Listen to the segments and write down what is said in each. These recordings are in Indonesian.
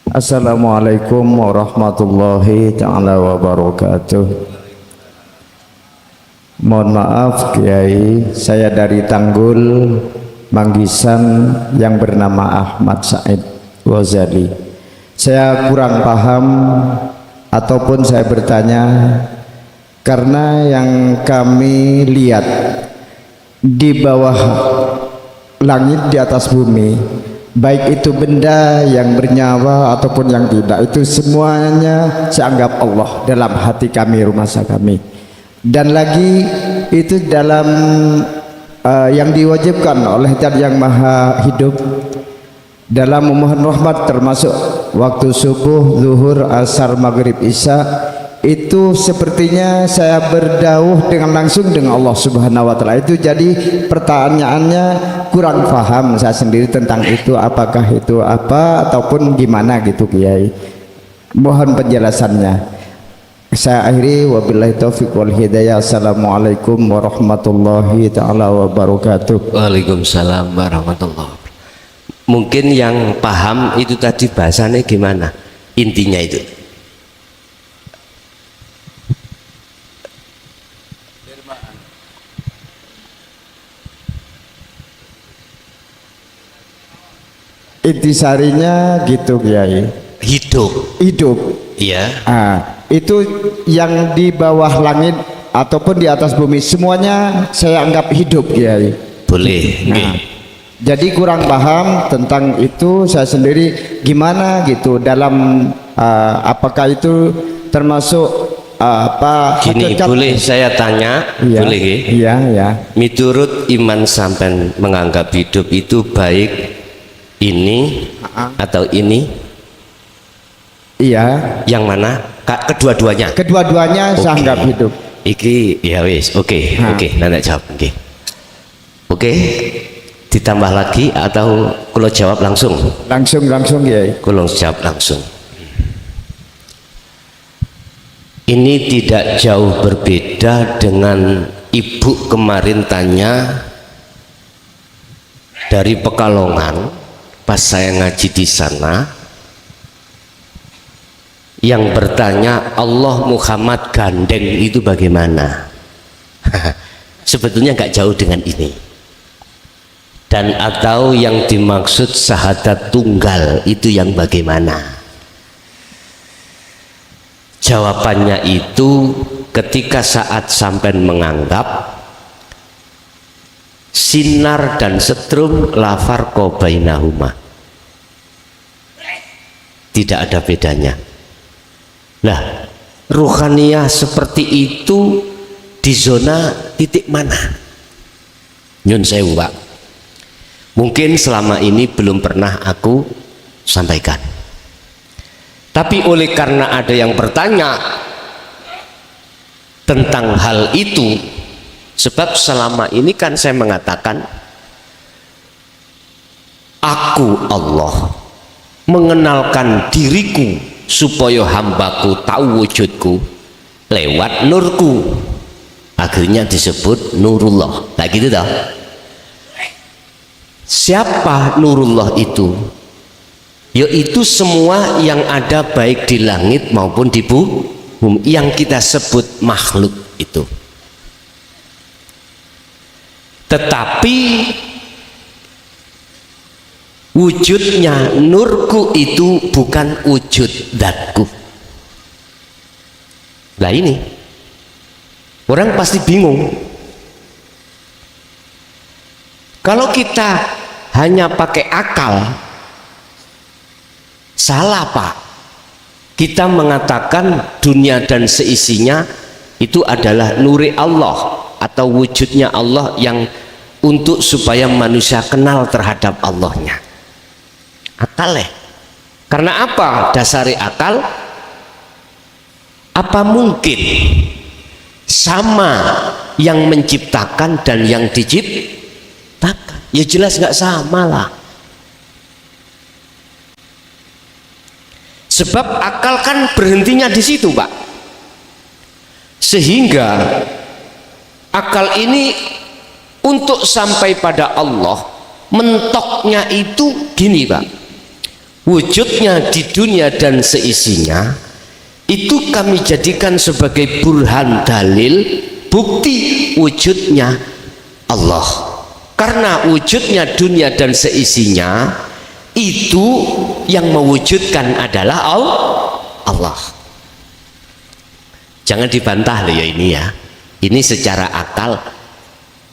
Assalamualaikum warahmatullahi ta'ala wabarakatuh. Mohon maaf Kiai, saya dari Tanggul, Manggisan yang bernama Ahmad Said Ghazali. Saya kurang paham ataupun saya bertanya karena yang kami lihat di bawah langit, di atas bumi, baik itu benda yang bernyawa ataupun yang tidak, itu semuanya saya anggap Allah dalam hati kami, rumah kami. Dan lagi itu dalam yang diwajibkan oleh Zat yang Maha Hidup dalam memohon rahmat, termasuk waktu subuh, zuhur, asar, maghrib, isya, itu sepertinya saya berdauh dengan langsung dengan Allah Subhanahu wa Ta'ala. Itu jadi pertanyaannya kurang paham saya sendiri tentang itu, apakah itu apa ataupun gimana gitu Kiai, mohon penjelasannya. Saya akhiri, wabillahi taufiq wal hidayah. Assalamualaikum warahmatullahi ta'ala wabarakatuh. Waalaikumsalam warahmatullahi wabarakatuh. Mungkin yang paham itu tadi bahasanya gimana, intinya itu. Intisarinya gitu Kiai, hidup iya. Itu yang di bawah langit ataupun di atas bumi semuanya saya anggap hidup Kiai. Boleh. Jadi kurang paham tentang itu saya sendiri gimana gitu dalam apakah itu termasuk apa gini hakikat? Boleh saya tanya? Iya, boleh iya, ya. Miturut iman sampean menganggap hidup itu baik ini atau ini? Iya. Yang mana? Kedua-duanya. Kedua-duanya saya anggap hidup. Iki ya wis, oke. Nanti jawab. Oke. Ditambah lagi atau kalau jawab langsung? Langsung ya. Kalau jawab langsung. Ini tidak jauh berbeda dengan ibu kemarin tanya dari Pekalongan pas saya ngaji di sana, yang bertanya Allah Muhammad gandeng itu bagaimana. Sebetulnya nggak jauh dengan ini. Dan atau yang dimaksud syahadat tunggal itu yang bagaimana. Jawabannya itu ketika saat sampean menganggap sinar dan setrum lafar kobainahuma, tidak ada bedanya. Lah, ruhaniyah seperti itu di zona titik mana? Nyun sewu Pak, mungkin selama ini belum pernah aku sampaikan, tapi oleh karena ada yang bertanya tentang hal itu, sebab selama ini kan saya mengatakan aku Allah mengenalkan diriku supaya hambaku tahu wujudku lewat nurku, akhirnya disebut nurullah. Nah gitu dah. Siapa nurullah itu? Yaitu semua yang ada baik di langit maupun di bumi, yang kita sebut makhluk itu. Tetapi wujudnya nurku itu bukan wujud zatku. Nah ini orang pasti bingung. Kalau kita hanya pakai akal, salah Pak. Kita mengatakan dunia dan seisinya itu adalah nuri Allah atau wujudnya Allah yang untuk supaya manusia kenal terhadap Allahnya. Akal ya. Karena apa dasari akal? Apa mungkin sama yang menciptakan dan yang diciptakan? Ya jelas nggak sama lah. Sebab akal kan berhentinya di situ Pak. Sehingga akal ini untuk sampai pada Allah mentoknya itu gini Pak. wujudnya di dunia dan seisinya, itu kami jadikan sebagai burhan, dalil, bukti wujudnya Allah. Karena wujudnya dunia dan seisinya itu yang mewujudkan adalah Allah. Jangan dibantah loh ya ini ya. Ini secara akal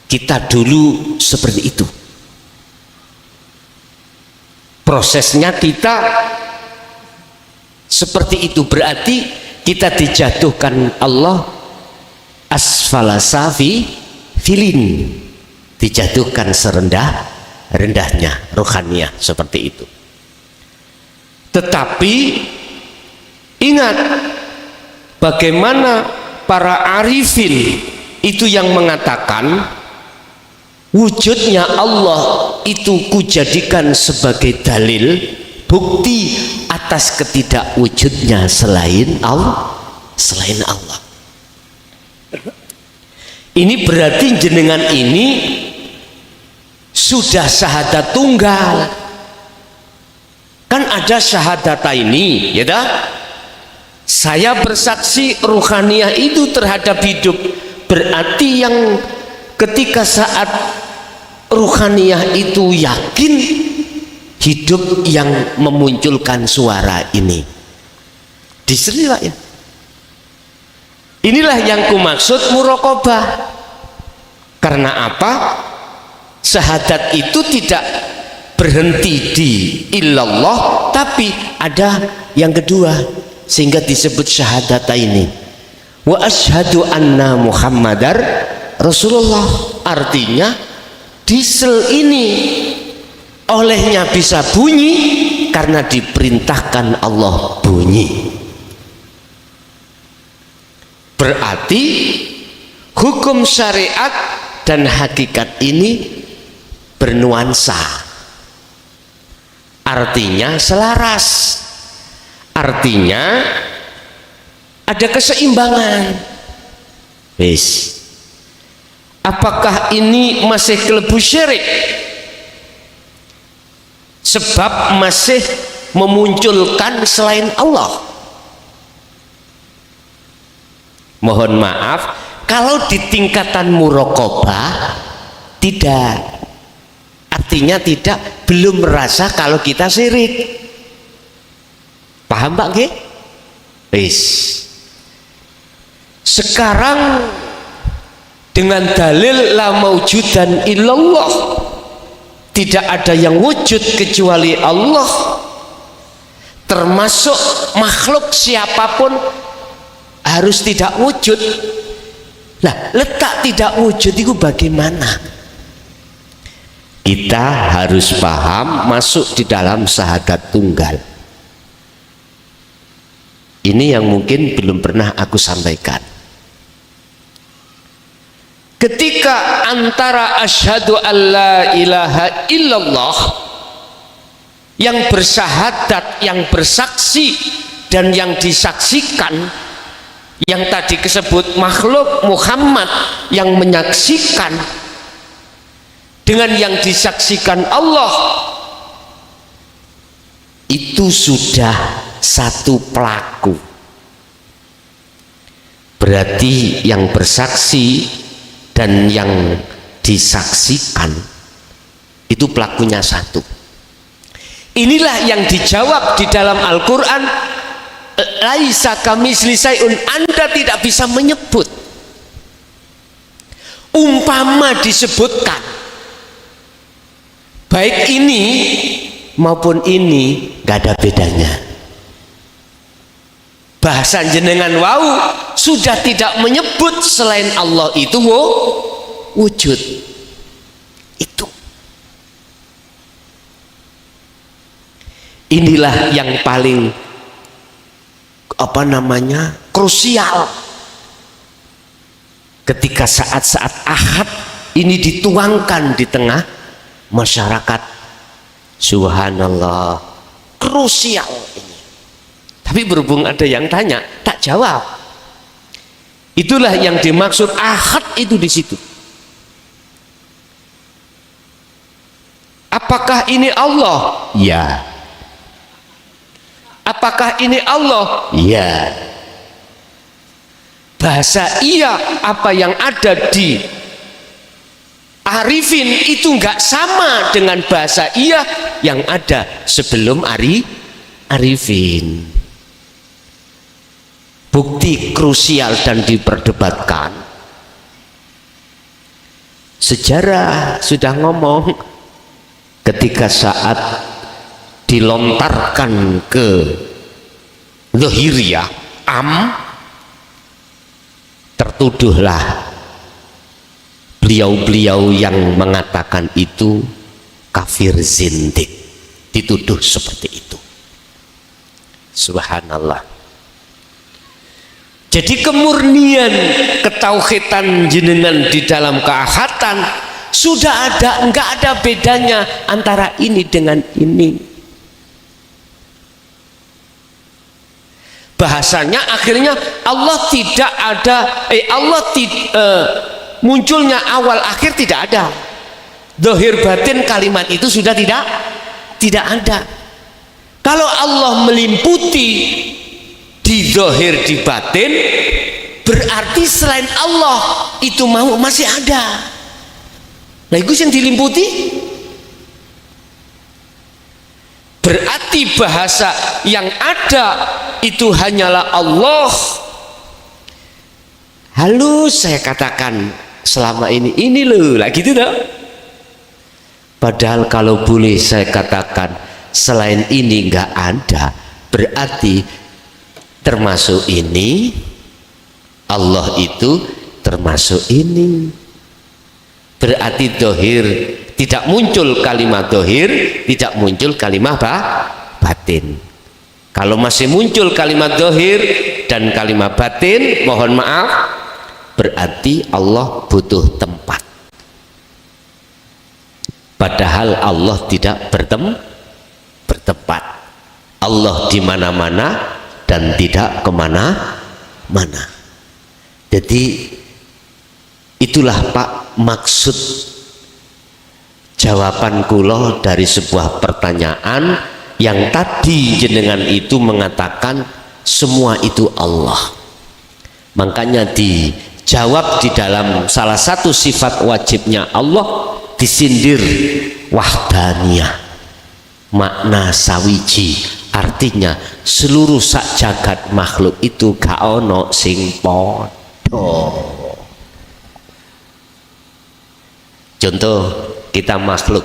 kita dulu seperti itu. Prosesnya kita seperti itu, berarti kita dijatuhkan Allah asfala filin, dijatuhkan serendah-rendahnya rohaniyah seperti itu. Tetapi ingat bagaimana para arifin itu yang mengatakan wujudnya Allah itu kujadikan sebagai dalil, bukti atas ketidakwujudnya selain Allah. Ini berarti jenengan ini sudah syahadat tunggal. Kan ada syahadata ini, ya dah? Saya bersaksi ruhaniyah itu terhadap hidup. Berarti yang ketika saat ruhaniyah itu yakin, hidup yang memunculkan suara ini. Diserilah ya. Inilah yang kumaksud muraqabah. Karena apa? Syahadat itu tidak berhenti di illallah, tapi ada yang kedua sehingga disebut syahadata ini. Wa asyhadu anna Muhammadar Rasulullah. Artinya diesel ini olehnya bisa bunyi karena diperintahkan Allah bunyi. Berarti hukum syariat dan hakikat ini bernuansa, artinya selaras, artinya ada keseimbangan. Wis, apakah ini masih kelebu syirik? Sebab masih memunculkan selain Allah. Mohon maaf, kalau di tingkatan muraqabah tidak, artinya tidak, belum merasa kalau kita syirik. Paham Pak G? Wis. Sekarang dengan dalil la maujudan illallah, tidak ada yang wujud kecuali Allah, termasuk makhluk siapapun harus tidak wujud. Nah, letak tidak wujud itu bagaimana? Kita harus paham, masuk di dalam syahadat tunggal. Ini yang mungkin belum pernah aku sampaikan. Ketika antara asyhadu alla ilaha illallah, yang bersyahadat, yang bersaksi, dan yang disaksikan, yang tadi disebut makhluk Muhammad yang menyaksikan, dengan yang disaksikan Allah, itu sudah satu pelaku. Berarti yang bersaksi dan yang disaksikan itu pelakunya satu. Inilah yang dijawab di dalam Al-Quran, laisa kamitsli syai'un. Anda tidak bisa menyebut, umpama disebutkan baik ini maupun ini gak ada bedanya. Bahasa jenengan wau sudah tidak menyebut selain Allah itu wujud. Itu inilah yang paling krusial ketika saat-saat ahad ini dituangkan di tengah masyarakat. Subhanallah, krusial ini. Tapi berhubung ada yang tanya, tak jawab. Itulah yang dimaksud ahad itu di situ. Apakah ini Allah? Ya. Apakah ini Allah? Iya. Bahasa iya, apa yang ada di arifin itu enggak sama dengan bahasa iya yang ada sebelum arifin. Bukti krusial dan diperdebatkan. Sejarah sudah ngomong ketika saat dilontarkan ke Zahiriyah tertuduhlah beliau-beliau yang mengatakan itu kafir zindik, dituduh seperti itu. Subhanallah. Jadi kemurnian ketauhidan jenengan di dalam keahatan sudah ada, enggak ada bedanya antara ini dengan ini. Bahasanya akhirnya Allah tidak ada, munculnya awal akhir tidak ada. Zahir batin kalimat itu sudah tidak ada. Kalau Allah melimputi di zahir di batin, berarti selain Allah itu mau masih ada. Nah itu yang dilimputi. Berarti bahasa yang ada itu hanyalah Allah. Halus saya katakan selama ini loh, lah gitu dah. Padahal kalau boleh saya katakan selain ini nggak ada, berarti termasuk ini, Allah itu termasuk ini. Berarti dohir tidak muncul kalimat dohir, tidak muncul kalimat batin. Kalau masih muncul kalimat dohir dan kalimat batin, mohon maaf, berarti Allah butuh tempat. Padahal Allah tidak bertempat. Allah di mana-mana dan tidak kemana-mana. Jadi itulah Pak maksud jawaban kula dari sebuah pertanyaan yang tadi jenengan itu mengatakan semua itu Allah. Makanya dijawab di dalam salah satu sifat wajibnya Allah disindir wahdaniyah, makna sawiji, artinya seluruh sak jagat makhluk itu gak ono sing podo. Contoh, kita makhluk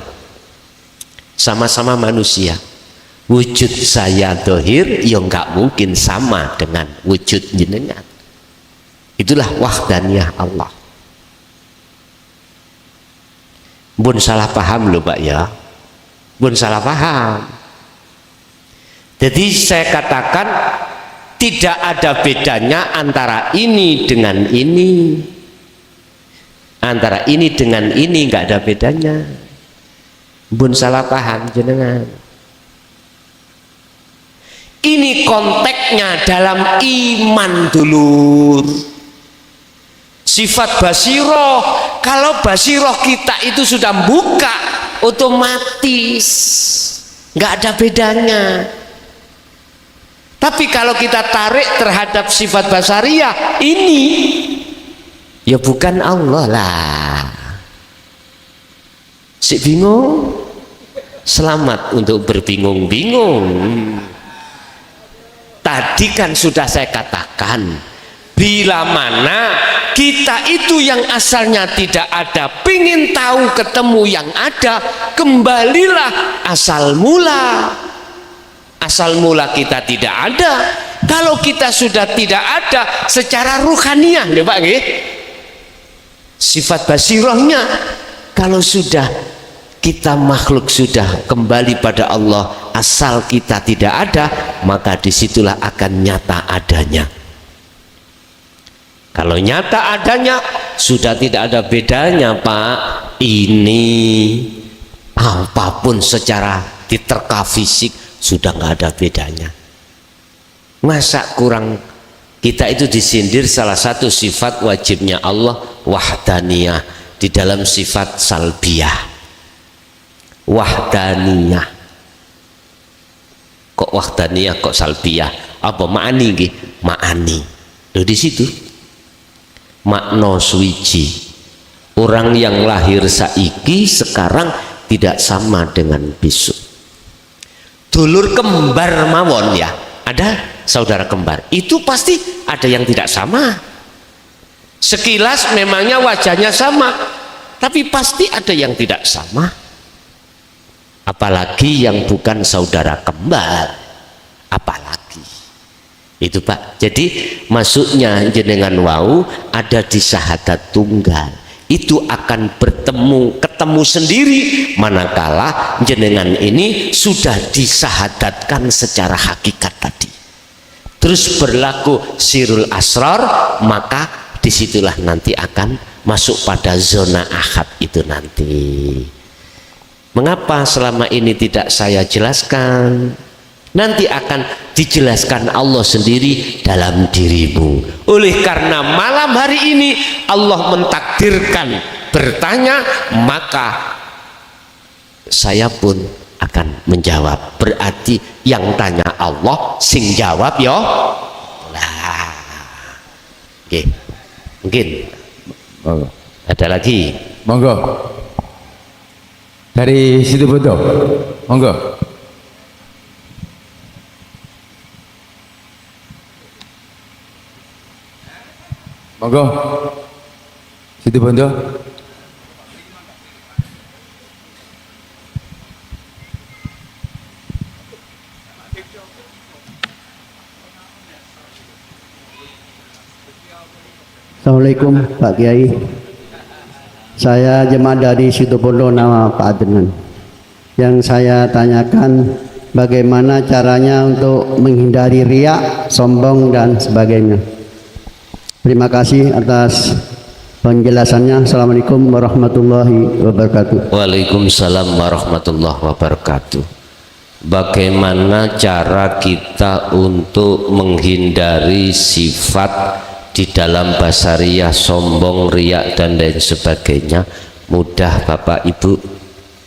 sama-sama manusia, wujud saya dohir ya nggak mungkin sama dengan wujud jenengan. Itulah wahdaniyah Allah. Bun salah paham loh Pak ya, bun salah paham. Jadi saya katakan tidak ada bedanya antara ini dengan ini. Antara ini dengan ini nggak ada bedanya. Bun salah paham jenengan. Ini konteksnya dalam iman dulu. Sifat basiroh, kalau basiroh kita itu sudah buka, otomatis nggak ada bedanya. Tapi kalau kita tarik terhadap sifat basariyah ini, ya bukan Allah lah. Si bingung, selamat untuk berbingung-bingung. Tadi kan sudah saya katakan, bila mana kita itu yang asalnya tidak ada, pingin tahu ketemu yang ada, kembalilah asal mula. Asal mula kita tidak ada. Kalau kita sudah tidak ada secara ruhaniyah, ya Pak, sifat basirohnya, kalau sudah kita makhluk sudah kembali pada Allah, asal kita tidak ada, maka disitulah akan nyata adanya. Kalau nyata adanya sudah tidak ada bedanya Pak. Ini apapun secara diterka fisik sudah nggak ada bedanya. Masa kurang kita itu disindir salah satu sifat wajibnya Allah wahdaniyah di dalam sifat salbiyah. Wahdaniyah kok wahdaniyah kok salbiyah, apa ma'ani nggih? Ma'ani. Loh di situ makna suwiji. Orang yang lahir saiki sekarang tidak sama dengan besok. Dulur kembar mawon ya, ada saudara kembar, itu pasti ada yang tidak sama. Sekilas memangnya wajahnya sama, tapi pasti ada yang tidak sama. Apalagi yang bukan saudara kembar, apalagi itu Pak. Jadi masuknya jenengan wau ada di syahadat tunggal, itu akan ketemu sendiri manakala jenengan ini sudah disahadatkan secara hakikat tadi. Terus berlaku sirul asrar, maka disitulah nanti akan masuk pada zona ahad itu nanti. Mengapa selama ini tidak saya jelaskan? Nanti akan dijelaskan Allah sendiri dalam dirimu. Oleh karena malam hari ini Allah mentakdirkan bertanya, maka saya pun akan menjawab. Berarti yang tanya Allah, sing jawab yo. Nah, oke. Mungkin ada lagi. Monggo. Dari situ Bondo. Monggo. Monggo. Situ Bondo. Assalamualaikum Pak Kiai. Saya jemaah dari Situbondo, nama Pak Adnan. Yang saya tanyakan, bagaimana caranya untuk menghindari riya, sombong dan sebagainya. Terima kasih atas penjelasannya. Assalamualaikum warahmatullahi wabarakatuh. Waalaikumsalam warahmatullahi wabarakatuh. Bagaimana cara kita untuk menghindari sifat di dalam basariyah, sombong, riak dan lain sebagainya? Mudah Bapak Ibu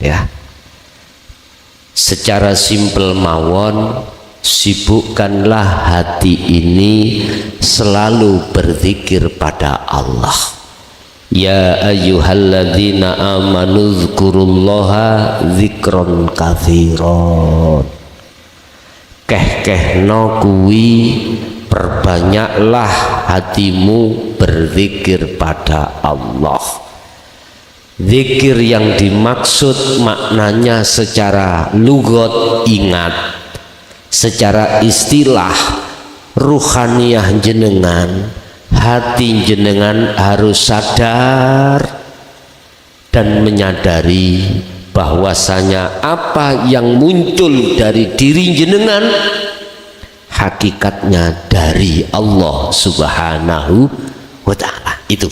ya. Secara simpel mawon, sibukkanlah hati ini selalu berzikir pada Allah. Ya ayyuhalladzina amanu dzkurullaha dzikron katsiron. Keh-kehno kuwi perbanyaklah hatimu berzikir pada Allah. Zikir yang dimaksud maknanya secara lugot ingat, secara istilah ruhaniyah jenengan, hati jenengan harus sadar dan menyadari bahwasanya apa yang muncul dari diri jenengan hakikatnya dari Allah Subhanahu wa Ta'ala. Itu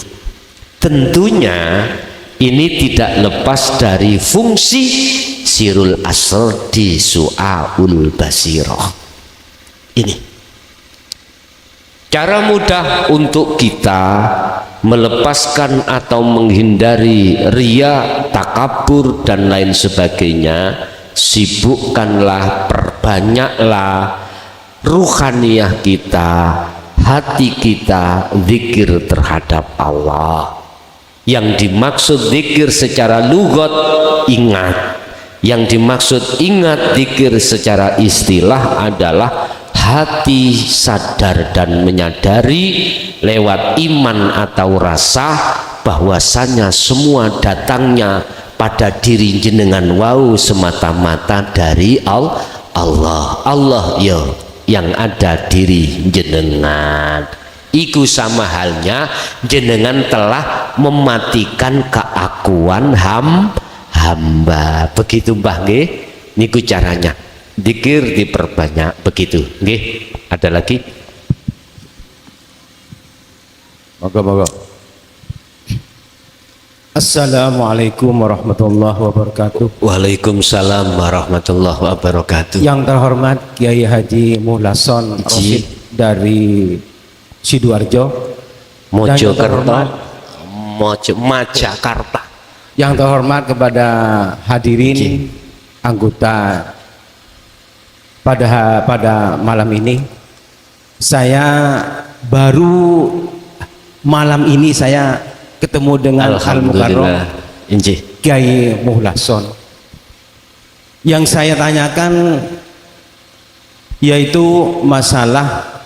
tentunya ini tidak lepas dari fungsi sirul asr di su'aul basirah. Ini cara mudah untuk kita melepaskan atau menghindari riya, takabur dan lain sebagainya. Sibukkanlah, perbanyaklah ruhaniyah kita, hati kita zikir terhadap Allah. Yang dimaksud zikir secara lugot ingat, yang dimaksud ingat zikir secara istilah adalah hati sadar dan menyadari lewat iman atau rasa bahwasanya semua datangnya pada diri jenengan wau semata-mata dari Allah. Allah ya yang ada diri jenengan. Iku sama halnya jenengan telah mematikan keakuan hamba. Begitu Mbah nggih. Niku caranya. Zikir diperbanyak begitu nggih. Ada lagi? Monggo. Assalamualaikum warahmatullahi wabarakatuh. Waalaikumsalam warahmatullahi wabarakatuh. Yang terhormat Kiai Haji Muhlason Rosid dari Sidoarjo, Mojokerto, Majakarta. yang terhormat kepada hadirin anggota pada malam ini saya baru malam ini saya ketemu dengan Al-Mukarram Injih. Kiai Muhlason. Yang saya tanyakan yaitu masalah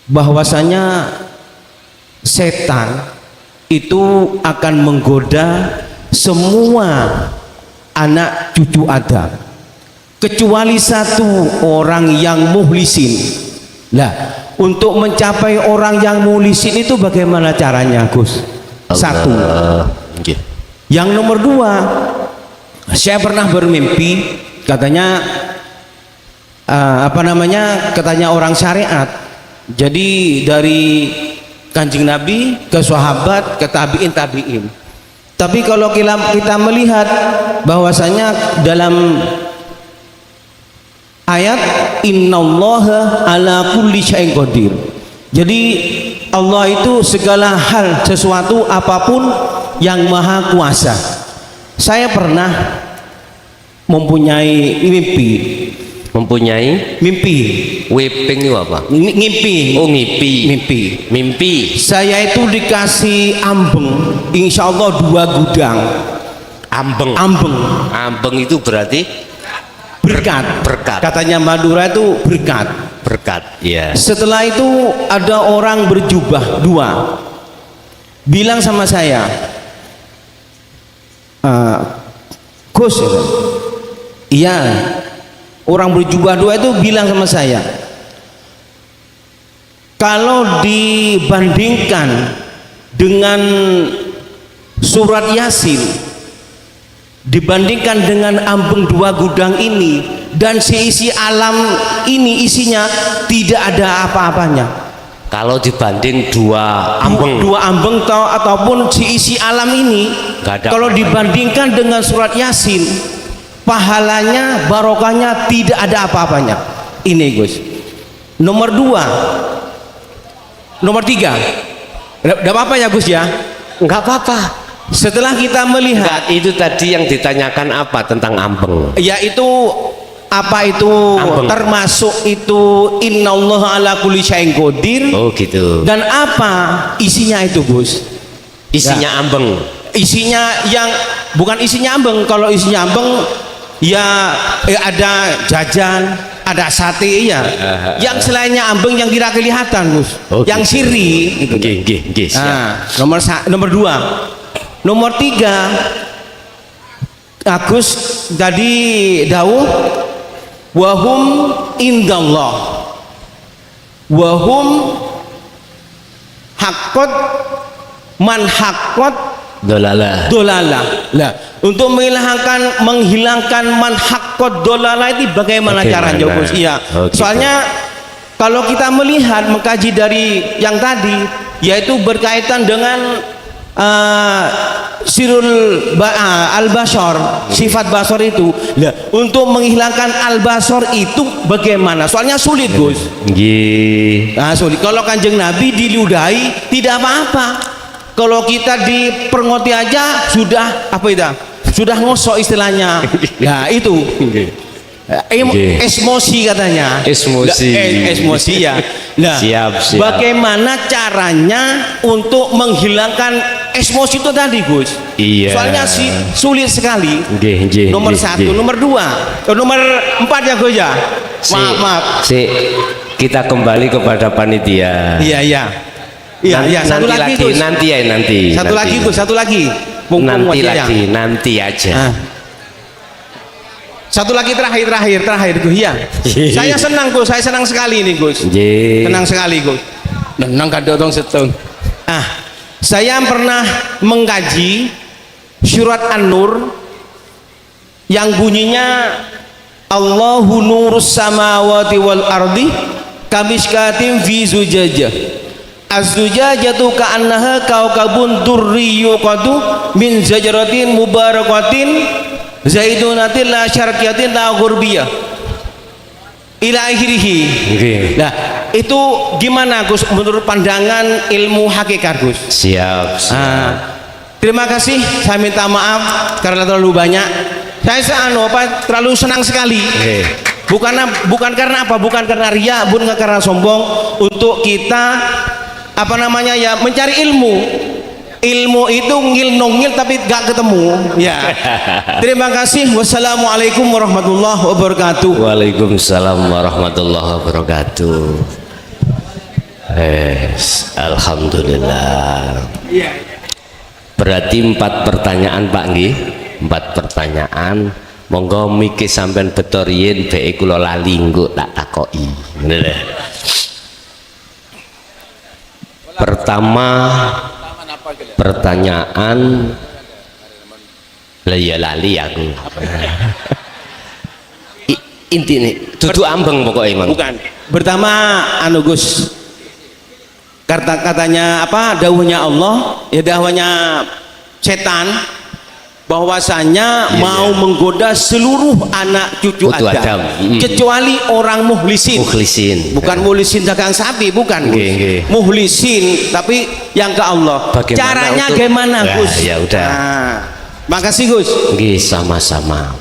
bahwasanya setan itu akan menggoda semua anak cucu Adam kecuali satu orang yang muhlisin. Lah, untuk mencapai orang yang muhlisin itu bagaimana caranya, Gus? Satu. Injih. Yang nomor dua, saya pernah bermimpi, katanya katanya orang syariat. Jadi dari Kanjeng Nabi ke sahabat ke tabiin. Tapi kalau kita melihat bahwasanya dalam ayat innallaha ala kulli syai'in qadir. Jadi Allah itu segala hal, sesuatu apapun yang maha kuasa. Saya pernah mempunyai mimpi. Wiping itu apa? Ngimpi. Oh, mimpi. Saya itu dikasih ambeng, insya Allah 2 gudang. Ambeng itu berarti berkat. Katanya Madura itu berkat. Ya. Setelah itu ada orang berjubah 2 bilang sama saya, Gus, iya, orang berjubah 2 itu bilang sama saya, kalau dibandingkan dengan surat Yasin, dibandingkan dengan ambeng 2 gudang ini dan seisi alam ini, isinya tidak ada apa-apanya. Kalau dibanding 2 ambeng ataupun seisi alam ini, kalau dibandingkan dengan surat Yasin, pahalanya, barokahnya tidak ada apa-apanya. Ini, Gus. Nomor 2, nomor 3, tidak apa-apa ya, Gus ya? Enggak apa-apa. Setelah kita melihat, itu tadi yang ditanyakan apa tentang ambeng? yaitu apa itu ambeng. Termasuk itu innallaha ala kulli syai'in qadir. Oh gitu. Dan apa isinya itu, Gus? Isinya ambeng. Isinya yang bukan isinya ambeng. Kalau isinya ambeng ya ada jajan, ada sate ya. Yang selainnya ambeng yang tidak kelihatan, Gus. Oh, yang gitu. siri itu. Nggih, siap. Nomor 2. Nomor 3, Agus tadi dawuh wahum indallah wahum haqqat man haqqat Dolalah. Lah, untuk menghilangkan man haqqat dolalah itu bagaimana caranya, Gus? Iya. Oh, gitu. Soalnya kalau kita melihat mengkaji dari yang tadi, yaitu berkaitan dengan sirul al-basar, sifat basar itu. Lah, untuk menghilangkan al-basar itu bagaimana? Soalnya sulit, Gus. Nggih. Sulit. Kalau Kanjeng Nabi diludahi tidak apa-apa. Kalau kita diperngoti aja sudah apa itu? Sudah ngosok istilahnya. Nah, itu. Esmosi katanya. Esmosi ya. Nah, siap. Bagaimana caranya untuk menghilangkan esmosi itu tadi, Gus? Iya. Soalnya sulit sekali. Nggih. Nomor 1, nomor 2, nomor 4 ya, Gus ya. Maaf. Kita kembali kepada panitia. Iya. Satu lagi, Gus. Nanti. Satu lagi, Gus. Nanti aja. Satu lagi terakhir, Gus. Ya. Saya senang, Gus. Saya senang sekali ini, Gus. Senang sekali, Gus. Nenang kadang seteng. Saya pernah mengkaji surat An-Nur yang bunyinya Allahu nurus samawati wal ardi kamiskatin fi zujajah. Az-zujajatu ka'annaha kaukabun durriyuqatu min zajaratin mubarakatin zaidunatin la syarqiyatin la ghurbiyah ila akhirih. Nah, itu gimana, Gus, menurut pandangan ilmu hakikat, Gus? Siap. Terima kasih. Saya minta maaf karena terlalu banyak. Saya terlalu senang sekali bukan karena apa, bukan karena ria, bukan karena sombong, untuk kita apa namanya ya, mencari ilmu. Ilmu itu ngil tapi gak ketemu ya. Terima kasih. Wassalamualaikum warahmatullahi wabarakatuh. Waalaikumsalam warahmatullahi wabarakatuh. Alhamdulillah. Berarti 4 pertanyaan Pak nggih, 4 pertanyaan. Monggo mikir sampean beto riyen bae kula lali engko tak takoki. Ngene lho. Pertama pertanyaan lah ya lali aku. Intine dudu ambeng pokoknya Mang. Bukan. Pertama anu Gus, katanya apa, dawuhnya Allah ya, dawuhnya setan bahwasanya mau menggoda seluruh anak cucu Adam, kecuali orang muhlisin. Bukan muhlisin dagang sapi, bukan Gus. Muhlisin tapi yang ke Allah. Bagaimana caranya untuk... gimana Gus? Ya udah. Nah, makasih Gus. Nggih, sama-sama.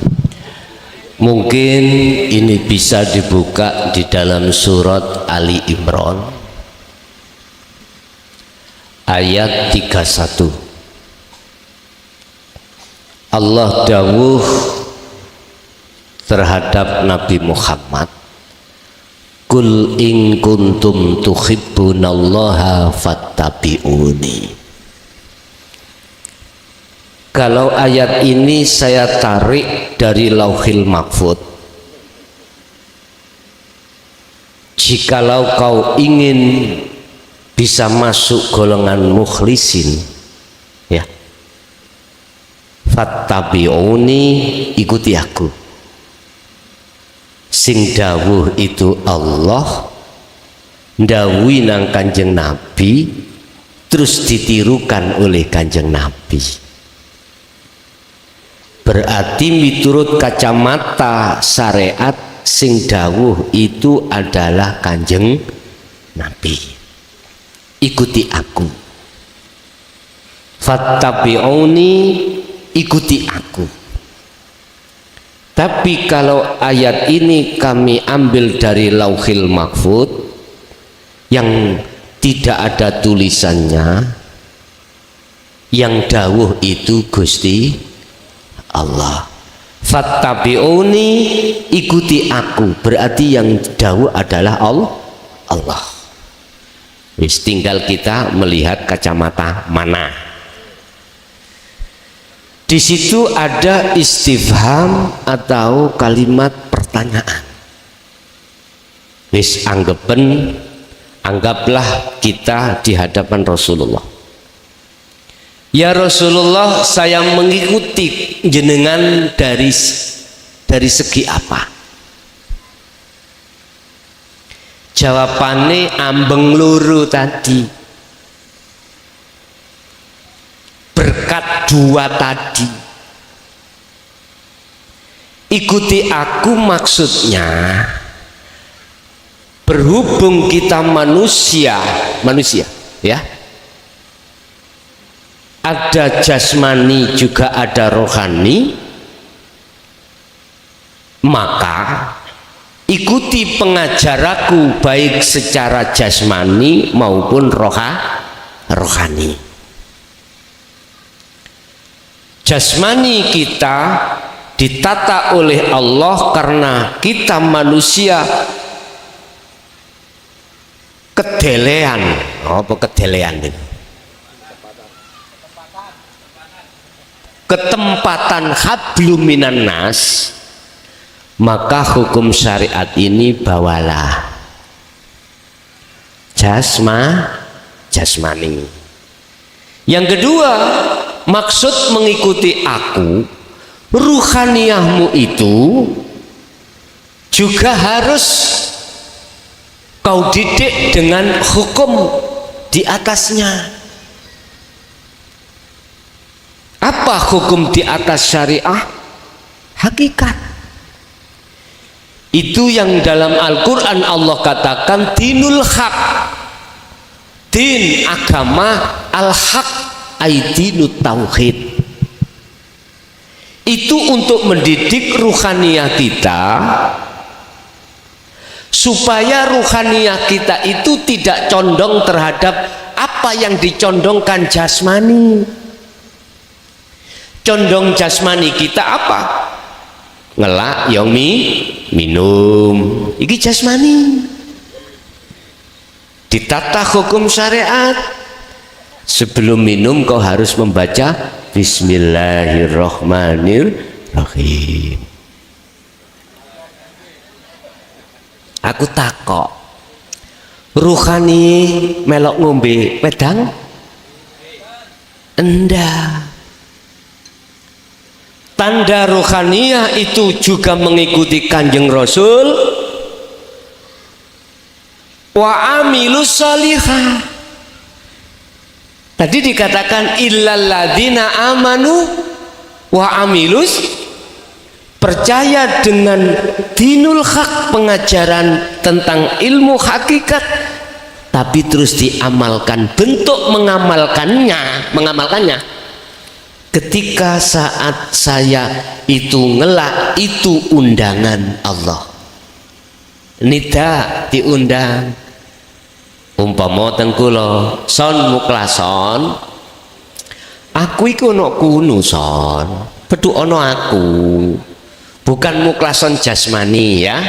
Mungkin ini bisa dibuka di dalam surat Ali Imran ayat 31. Allah dawuh terhadap Nabi Muhammad, Kul in kuntum tuhibbunallaha fattabi'uni. Kalau ayat ini saya tarik dari Lauhil Mahfud, jikalau kau ingin bisa masuk golongan mukhlisin, ya, fattabi'uni, ikuti aku. Sing dawuh itu Allah, ndawuhi nang Kanjeng Nabi, terus ditirukan oleh Kanjeng Nabi. Berarti miturut kacamata syariat sing dawuh itu adalah Kanjeng Nabi. Ikuti aku. Fattabi'uni, ikuti aku. Tapi kalau ayat ini kami ambil dari Lauhil Mahfud yang tidak ada tulisannya, yang dawuh itu Gusti Allah. Fattabi'uni, ikuti aku, berarti yang dawuh adalah Allah. Wis tinggal kita melihat kacamata mana. Di situ ada istifham atau kalimat pertanyaan. Wis anggaplah kita di hadapan Rasulullah. Ya Rasulullah, saya mengikuti jenengan dari segi apa? Jawabannya ambeng luru tadi, berkat 2 tadi. Ikuti aku maksudnya, berhubung kita manusia ya, ada jasmani juga ada rohani, maka ikuti pengajaranku baik secara jasmani maupun rohani. Jasmani kita ditata oleh Allah karena kita manusia kedelean. Apa kedelean ini? Ketempatan hablum minan nas, maka hukum syariat ini bawalah jasmani. Yang kedua, maksud mengikuti aku, ruhaniyahmu itu juga harus kau didik dengan hukum di atasnya. Apa hukum di atas syariah? Hakikat. Itu yang dalam Al-Quran Allah katakan dinul haq, din agama al-haq, aidinut tauhid. Itu untuk mendidik ruhaniyah kita supaya ruhaniyah kita itu tidak condong terhadap apa yang dicondongkan jasmani. Condong jasmani kita apa? Ngelak yang minum, iki jasmani. Ditata hukum syariat, sebelum minum kau harus membaca Bismillahirrahmanirrahim. Aku takok, ruhani melok ngombe wedang? Enggak. Tanda ruhaniyah itu juga mengikuti Kanjeng Rasul. Wa amilus sholihah. Tadi dikatakan illal ladzina amanu wa amilus, percaya dengan dinul haq, pengajaran tentang ilmu hakikat, tapi terus diamalkan. Bentuk mengamalkannya ketika saat saya itu ngelak, itu undangan Allah. Nida diundang, umpama teng kula son muklason, aku iku ana kuno son, beduk ana aku, bukan muklason jasmani ya,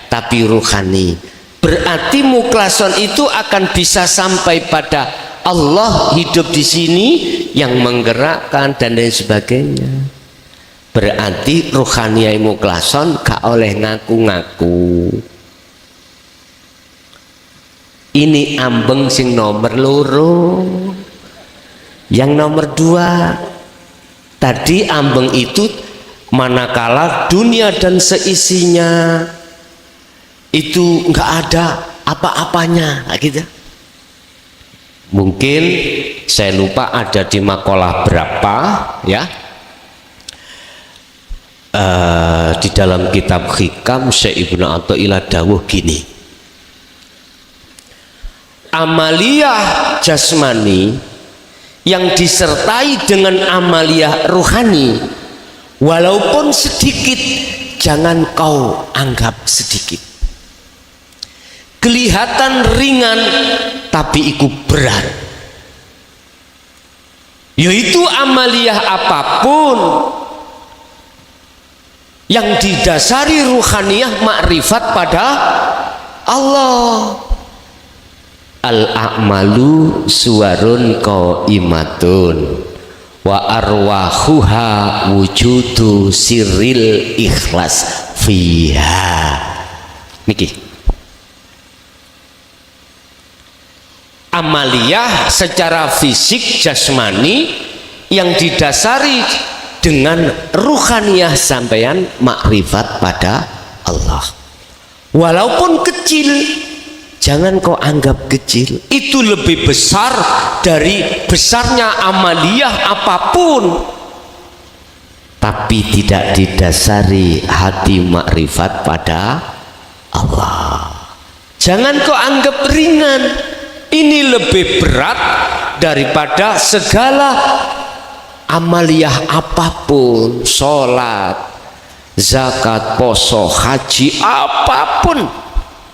tapi ruhani. Berarti muklason itu akan bisa sampai pada Allah hidup di sini yang menggerakkan dan lain sebagainya. Berarti ruhaniyah muklason gak oleh ngaku-ngaku. Ini ambeng sing nomor loro. Yang nomor 2, tadi ambeng itu manakala dunia dan seisinya itu nggak ada apa-apanya, gitu. Mungkin saya lupa ada di makalah berapa ya, di dalam kitab Hikam Syekh Ibnu Athaillah dawuh gini, amaliyah jasmani yang disertai dengan amaliyah ruhani walaupun sedikit jangan kau anggap sedikit. Kelihatan ringan tapi itu berat, yaitu amaliyah apapun yang didasari ruhaniyah makrifat pada Allah. Al-a'malu suwarun qaimatun wa arwahuha wujudu sirril ikhlas fiha. Niki amaliyah secara fisik jasmani yang didasari dengan ruhaniyah sampeyan makrifat pada Allah. Walaupun kecil, jangan kau anggap kecil. Itu lebih besar dari besarnya amaliyah apapun. Tapi tidak didasari hati makrifat pada Allah. Jangan kau anggap ringan. Ini lebih berat daripada segala amaliyah apapun, sholat, zakat, poso, haji, apapun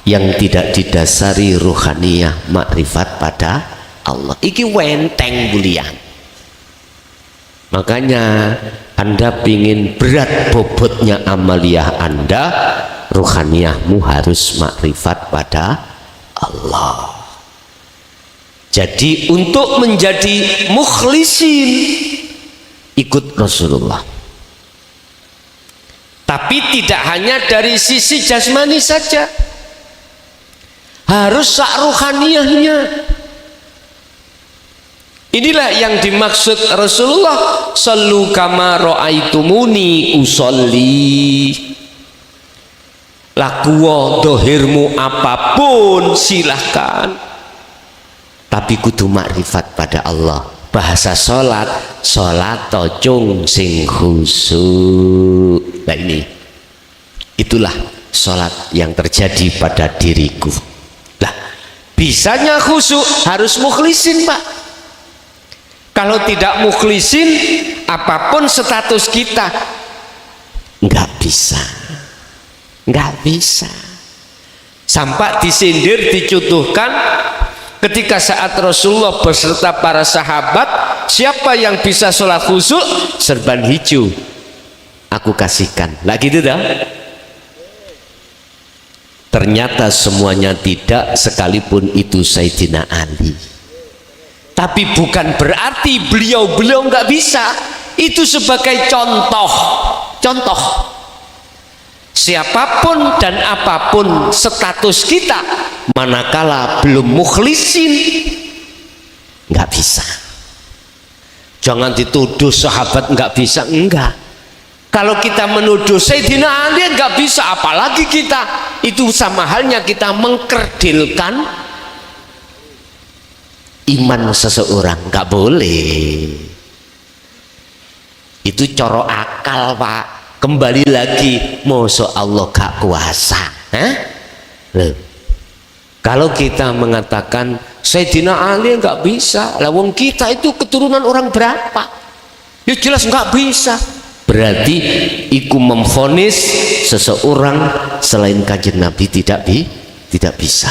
yang tidak didasari ruhaniyah makrifat pada Allah. Iki wenteng bulian. Makanya Anda pingin berat bobotnya amaliyah Anda, ruhaniyahmu harus makrifat pada Allah. Jadi untuk menjadi mukhlisin ikut Rasulullah. Tapi tidak hanya dari sisi jasmani saja, harus sak ruhaniyahnya. Inilah yang dimaksud Rasulullah, sallu kama ra'aitumuni usolli. Lakuwa dohirmu apapun silahkan, tapi kudu makrifat pada Allah. Bahasa sholat, sholat tocung sing khusyuk. Nah ini, itulah sholat yang terjadi pada diriku. Lah, bisanya khusyuk harus mukhlisin, Pak. Kalau tidak mukhlisin, apapun status kita nggak bisa, nggak bisa. Sampai disindir, dicutuhkan ketika saat Rasulullah beserta para sahabat, siapa yang bisa sholat khusyuk, serban hijau aku kasihkan. Lah gitu dah. Ternyata semuanya tidak, sekalipun itu Sayyidina Ali. Tapi bukan berarti beliau nggak bisa. Itu sebagai contoh. Siapapun dan apapun status kita, manakala belum mukhlisin, nggak bisa. Jangan dituduh sahabat nggak bisa, enggak. Kalau kita menuduh Sayyidina Ali nggak bisa, apalagi kita, itu sama halnya kita mengkerdilkan iman seseorang. Nggak boleh. Itu coro akal, Pak. Kembali lagi, masa Allah gak kuasa. Loh. Kalau kita mengatakan Sayyidina Ali nggak bisa, lah wong kita itu keturunan orang berapa? Ya jelas nggak bisa. Berarti iku memvonis seseorang selain Kanjeng Nabi tidak bisa.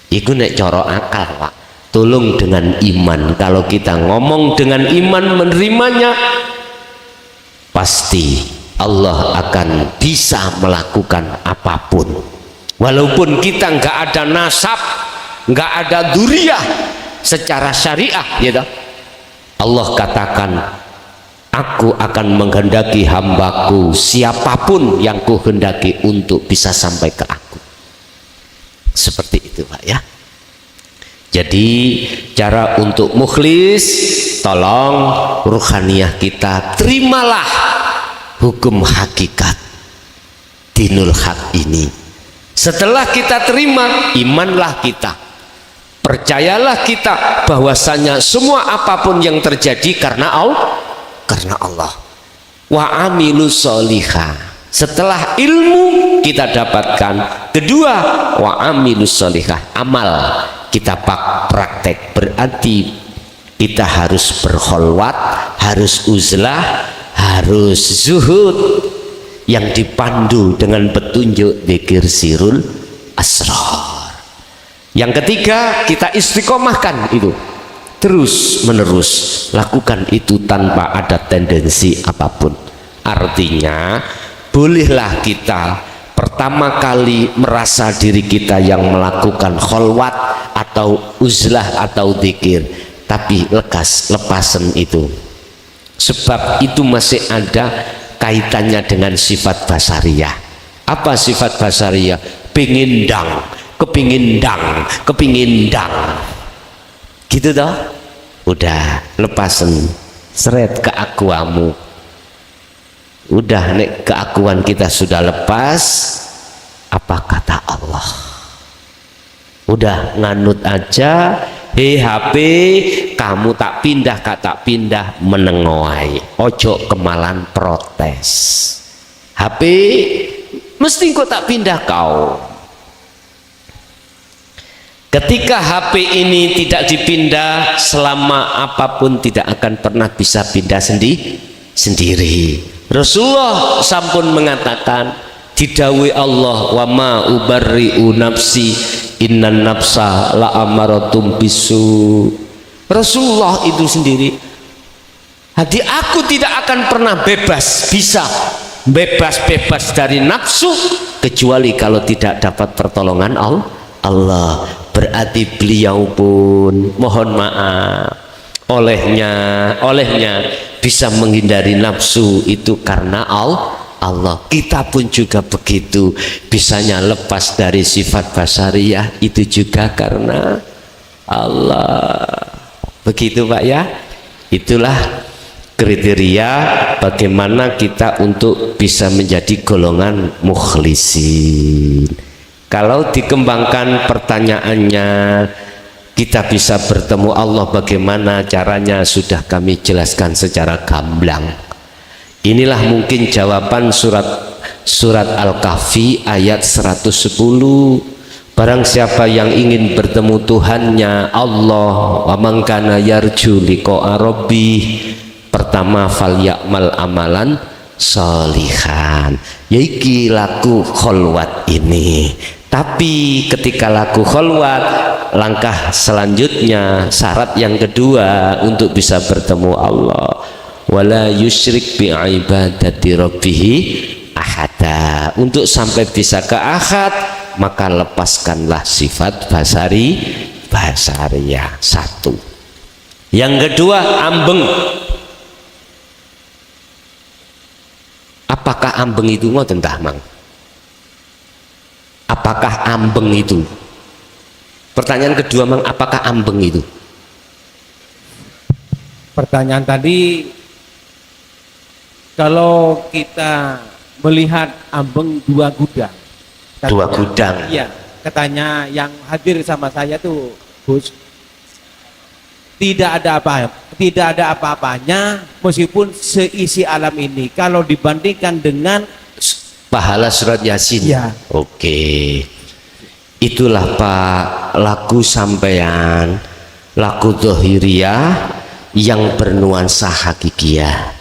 Iku nek coro akal, Pak. Tolong dengan iman. Kalau kita ngomong dengan iman menerimanya, pasti Allah akan bisa melakukan apapun. Walaupun kita nggak ada nasab, nggak ada dzurriyyah secara syariah, ya toh? Allah katakan, aku akan menghendaki hambaku siapapun yang kuhendaki untuk bisa sampai ke aku. Seperti itu, Pak, ya. Jadi cara untuk mukhlis, tolong ruhaniyah kita terimalah hukum hakikat dinul haq ini. Setelah kita terima, imanlah kita, percayalah kita bahwasanya semua apapun yang terjadi karena Allah. Wa amilus solihah. Setelah ilmu kita dapatkan, kedua, wa amilus solihah, amal kita praktek. Berarti kita harus berkholwat, harus uzlah, harus zuhud, yang dipandu dengan petunjuk dzikir sirul asrar. Yang ketiga, kita istiqomahkan itu terus menerus, lakukan itu tanpa ada tendensi apapun. Artinya bolehlah kita pertama kali merasa diri kita yang melakukan kholwat atau uzlah atau dzikir, tapi lepasan itu, sebab itu masih ada kaitannya dengan sifat basariyah. Apa sifat basariyah? Kepingin dang, gitu toh. Udah lepasan, seret keakuanmu. Udah nek keakuan kita sudah lepas, apa kata Allah? Udah nganut aja. Hei HP, kamu tak pindah, tak pindah, menengoai. Ojo kemalan protes. HP, mesti kok tak pindah kau. Ketika HP ini tidak dipindah, selama apapun tidak akan pernah bisa pindah sendiri. Rasulullah sampun mengatakan, didhawuhi Allah, wa ma ubarri'u nafsi innan nafsa la amaratum bisu. Rasulullah itu sendiri, hati aku tidak akan pernah bisa bebas dari nafsu kecuali kalau tidak dapat pertolongan Allah. Berarti beliau pun mohon maaf, olehnya bisa menghindari nafsu itu karena Allah. Kita pun juga begitu, bisanya lepas dari sifat basariyah itu juga karena Allah. Begitu, Pak, ya. Itulah kriteria bagaimana kita untuk bisa menjadi golongan mukhlisin. Kalau dikembangkan pertanyaannya, kita bisa bertemu Allah bagaimana caranya, sudah kami jelaskan secara gamblang. Inilah mungkin jawaban surat Al-Kahfi ayat 110. Barang siapa yang ingin bertemu Tuhannya Allah, wa man kana yarju liqa'a rabbih, pertama falyakmal amalan sholihan. Yaiki laku kholwat ini. Tapi ketika laku kholwat, langkah selanjutnya, syarat yang kedua untuk bisa bertemu Allah, wala yusyrik bi ibadati rabbihi ahada. Untuk sampai bisa ke ahad, maka lepaskanlah sifat basariyah. Satu. Yang kedua, ambeng. Apakah ambeng itu ngoten tah Mang? Apakah ambeng itu? Pertanyaan kedua Mang, apakah ambeng itu? Pertanyaan tadi, kalau kita melihat ambeng dua gudang. Dua gudang. Iya, katanya yang hadir sama saya tuh Gus, tidak ada apa-apanya meskipun seisi alam ini kalau dibandingkan dengan pahala surat Yasin. Ya. Oke. Itulah Pak lagu sampean, lagu dohiriyah yang bernuansa hakikiyah.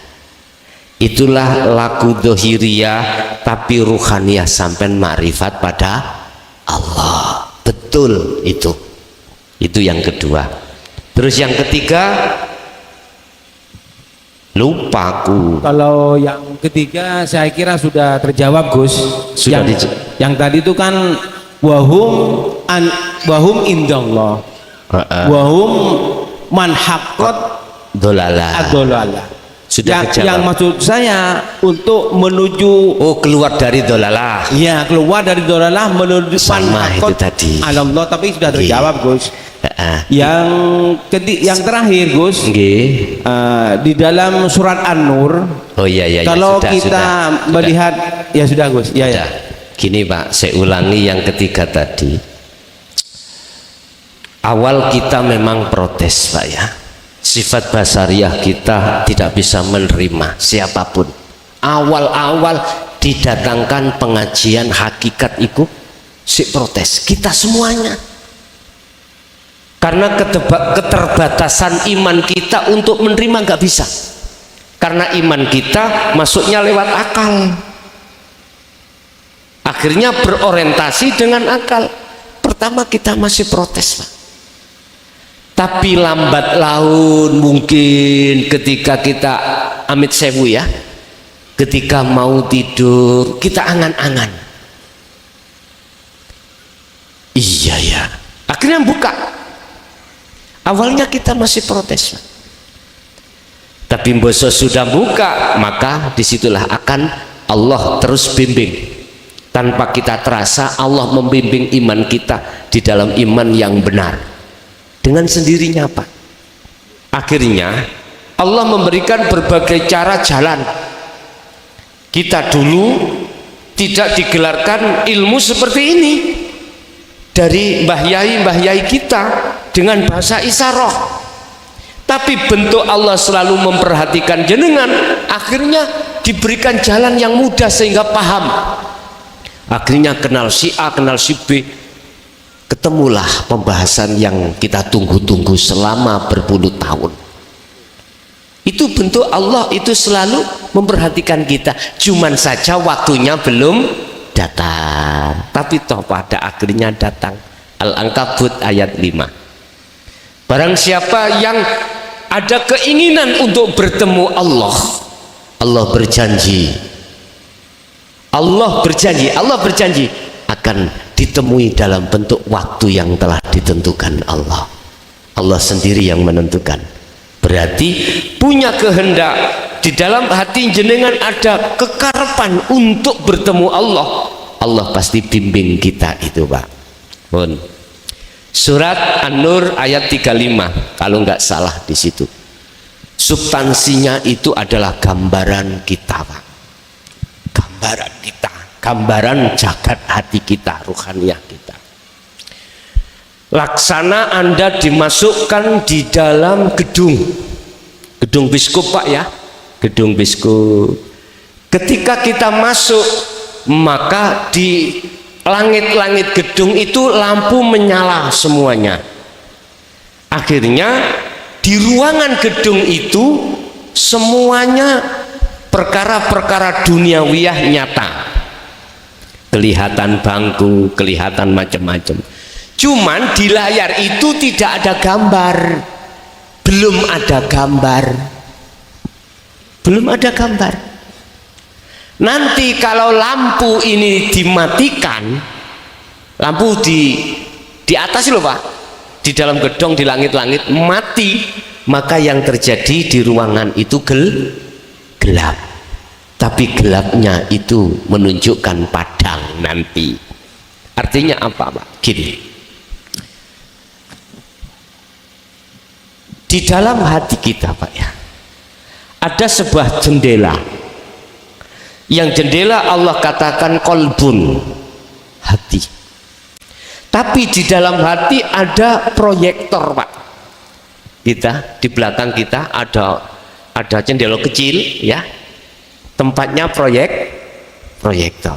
Itulah lagu dohiriyah tapi ruhaniyah sampean makrifat pada Allah. Betul itu. Itu yang kedua. Terus yang ketiga, lupaku. kalau yang ketiga saya kira sudah terjawab Gus. Sudah yang tadi itu kan wahum indallah. Wahum man haqqat Dolala. ad-dolalah. Sudah yang kejawab. maksud saya untuk menuju Keluar dari dolalah. ya keluar dari dolalah menuju man Sama itu haqqat tadi. Allah, tapi sudah terjawab Gus. Heeh. Yang terakhir Gus, Nggih. di dalam surat An-Nur, Oh iya iya. kalau sudah, kita melihat ya sudah Gus, ya ya. Sudah. Gini Pak, saya ulangi yang ketiga tadi. Awal kita memang protes Pak ya. Sifat basariah kita tidak bisa menerima siapapun. Awal-awal didatangkan pengajian hakikat itu si protes kita semuanya. Karena keterbatasan iman kita untuk menerima nggak bisa. Karena iman kita masuknya lewat akal. Akhirnya berorientasi dengan akal. Pertama kita masih protes Pak. Tapi lambat laun mungkin ketika kita amit sewu ya, ketika mau tidur kita angan-angan, iya ya, akhirnya buka. Awalnya kita masih protes, tapi boso sudah buka, maka disitulah akan Allah terus bimbing. Tanpa kita terasa Allah membimbing iman kita di dalam iman yang benar. Dengan sendirinya Pak. Akhirnya Allah memberikan berbagai cara jalan. Kita dulu tidak digelarkan ilmu seperti ini dari mbah yai kita dengan bahasa isyarah. Tapi bentuk Allah selalu memperhatikan jenengan, akhirnya diberikan jalan yang mudah sehingga paham. Akhirnya kenal si A, kenal si B. Ketemulah pembahasan yang kita tunggu-tunggu selama berpuluh tahun. Itu bentuk Allah itu selalu memperhatikan kita. Cuman saja waktunya belum datang. Tapi toh pada akhirnya datang. Al-Ankabut ayat 5. Barang siapa yang ada keinginan untuk bertemu Allah, Allah berjanji akan ditemui dalam bentuk waktu yang telah ditentukan Allah. Allah sendiri yang menentukan. Berarti punya kehendak di dalam hati jenengan, ada kekarapan untuk bertemu Allah. Allah pasti bimbing kita itu Pak. Pun. Surat An-Nur ayat 35 kalau nggak salah di situ. Substansinya itu adalah gambaran kita Pak. Gambaran kita. Gambaran jagat hati kita, ruhaniyah kita. Laksana Anda dimasukkan di dalam gedung biskup Pak ya, gedung biskup. Ketika kita masuk, maka di langit-langit gedung itu lampu menyala semuanya. Akhirnya di ruangan gedung itu semuanya perkara-perkara duniawiyah nyata. kelihatan bangku, kelihatan macam-macam. Cuman di layar itu tidak ada gambar, belum ada gambar, belum ada gambar. Nanti kalau lampu ini dimatikan, lampu di atas loh Pak, di dalam gedung, di langit-langit mati, maka yang terjadi di ruangan itu gelap. Tapi gelapnya itu menunjukkan padang nanti. Artinya apa Pak? Gini, di dalam hati kita Pak ya, ada sebuah jendela. Yang jendela Allah katakan kolbun, hati. Tapi di dalam hati ada proyektor Pak. Kita di belakang kita ada jendela kecil ya, tempatnya proyektor.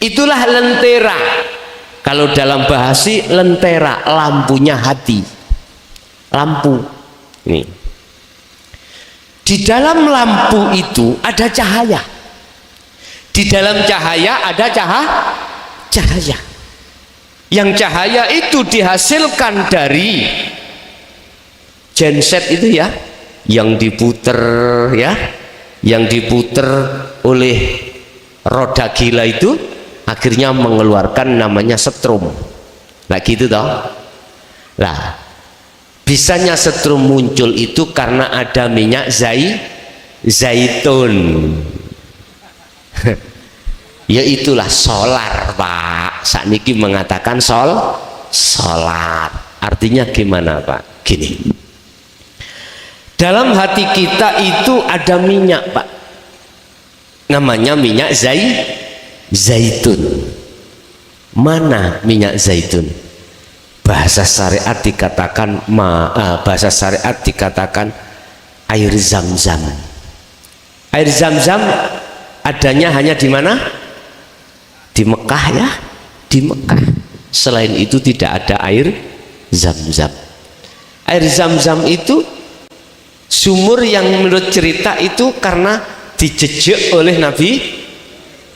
Itulah lentera. Kalau dalam bahasa lentera, lampunya hati. Lampu ini. Di dalam lampu itu ada cahaya. Di dalam cahaya ada cahaya. Yang cahaya itu dihasilkan dari genset itu ya, yang diputer ya, yang diputer oleh roda gila itu akhirnya mengeluarkan namanya setrum. Nah gitu toh. Nah, bisanya setrum muncul itu karena ada minyak zaitun. Ya itulah solar Pak. Sakniki mengatakan solar. Artinya gimana Pak? Gini. Dalam hati kita itu ada minyak Pak, namanya minyak zaitun. Mana minyak zaitun? Bahasa syariat dikatakan air zam-zam. Air zam-zam adanya hanya di mana? Di Mekah ya, di Mekah. Selain itu tidak ada air zam-zam. Air zam-zam itu sumur yang menurut cerita itu karena dijejek oleh Nabi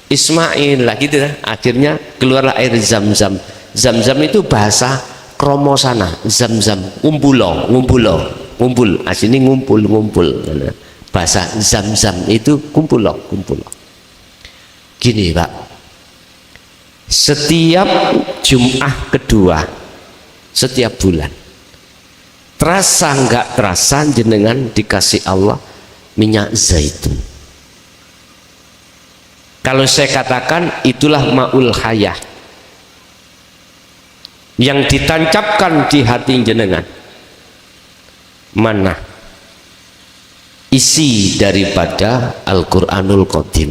Ismail lah gitu kan. Akhirnya keluarlah air zam-zam. Zam-zam itu bahasa kromo sana, zam-zam, ngumpul. Asini ngumpul. Bahasa zam-zam itu kumpul. Gini Pak, setiap Jumat kedua setiap bulan, terasa nggak terasa jenengan dikasih Allah minyak zaitun. Kalau saya katakan itulah ma'ul hayah yang ditancapkan di hati jenengan. Mana isi daripada Al-Quranul Qadim,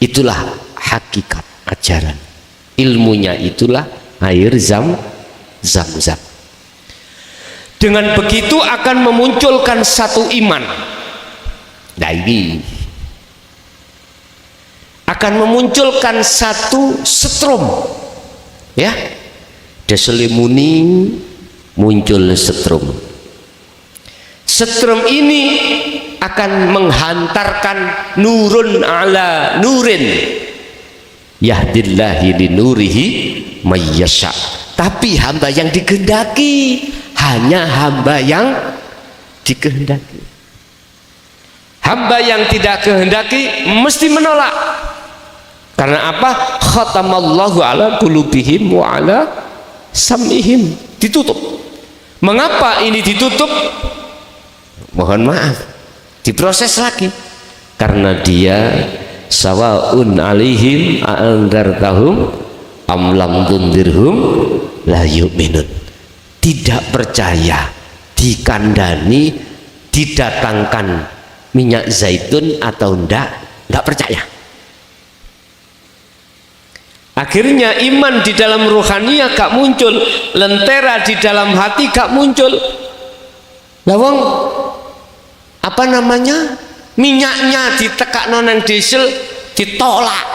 itulah hakikat ajaran. Ilmunya itulah air zam-zam. Dengan begitu akan memunculkan satu iman. Nah ini akan memunculkan satu setrum ya, deselimuni muncul setrum. Setrum ini akan menghantarkan nurun ala nurin yahdillahi linurihi mayyasha. Tapi hamba yang dikehendaki, hanya hamba yang dikehendaki. Hamba yang tidak kehendaki mesti menolak. Karena apa? Khatamallahu ala qulubihim wa ala sam'ihim. Ditutup. Mengapa ini ditutup? Mohon maaf, diproses lagi. Karena dia sawaun alaihim a'andartahum am lam tundirhum la yu'minun. Tidak percaya, dikandani, didatangkan minyak zaitun atau enggak percaya. Akhirnya iman di dalam ruhaniyah gak muncul, lentera di dalam hati gak muncul. Lawang apa namanya, minyaknya ditekak noneng diesel ditolak.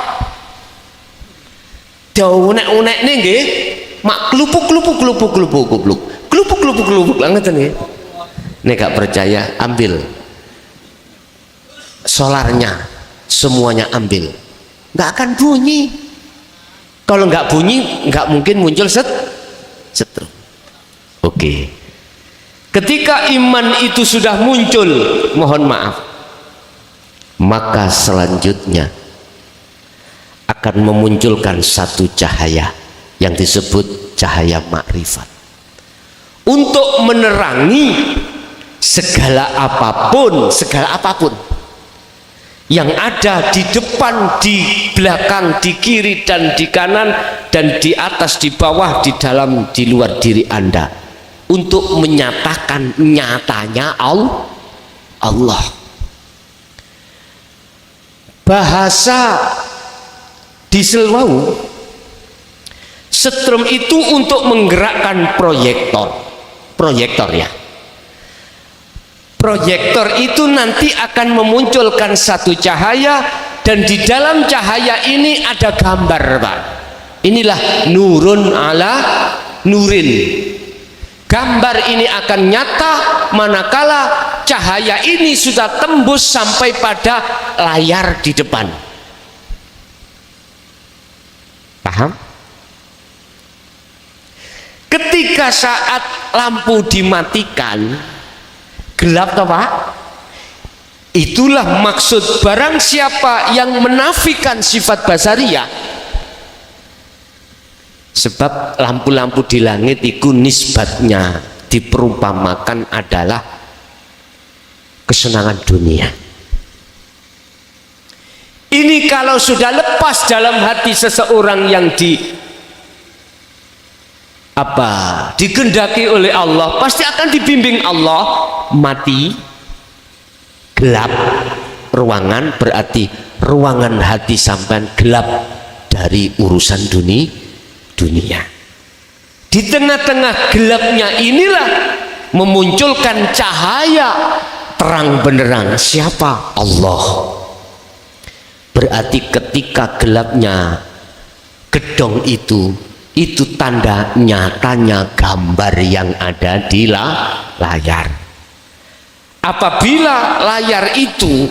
Unek-unek nih nggih, mak kelupuk banget nih. Nek gak percaya, ambil solarnya, semuanya ambil. nggak akan bunyi. Kalau nggak bunyi, nggak mungkin muncul setrum. Oke. Ketika iman itu sudah muncul, mohon maaf, maka selanjutnya akan memunculkan satu cahaya yang disebut cahaya makrifat untuk menerangi segala apapun yang ada di depan, di belakang, di kiri dan di kanan, dan di atas, di bawah, di dalam, di luar diri Anda, untuk menyatakan nyatanya Allah. Bahasa di Selwau, setrum itu untuk menggerakkan proyektor ya. Proyektor itu nanti akan memunculkan satu cahaya, dan di dalam cahaya ini ada gambar, Pak. Inilah nurun ala nurin. Gambar ini akan nyata manakala cahaya ini sudah tembus sampai pada layar di depan. Paham? Ketika saat lampu dimatikan, gelap toh Pak? Itulah maksud barang siapa yang menafikan sifat basariyah. Sebab lampu-lampu di langit itu nisbatnya diperumpamakan adalah kesenangan dunia. Ini kalau sudah lepas dalam hati seseorang yang digendaki oleh Allah, pasti akan dibimbing Allah. Mati, gelap ruangan, berarti ruangan hati sampean gelap dari urusan dunia. Di tengah-tengah gelapnya inilah memunculkan cahaya terang benderang. Siapa? Allah. Berarti ketika gelapnya gedung itu tanda nyatanya gambar yang ada di layar. Apabila layar itu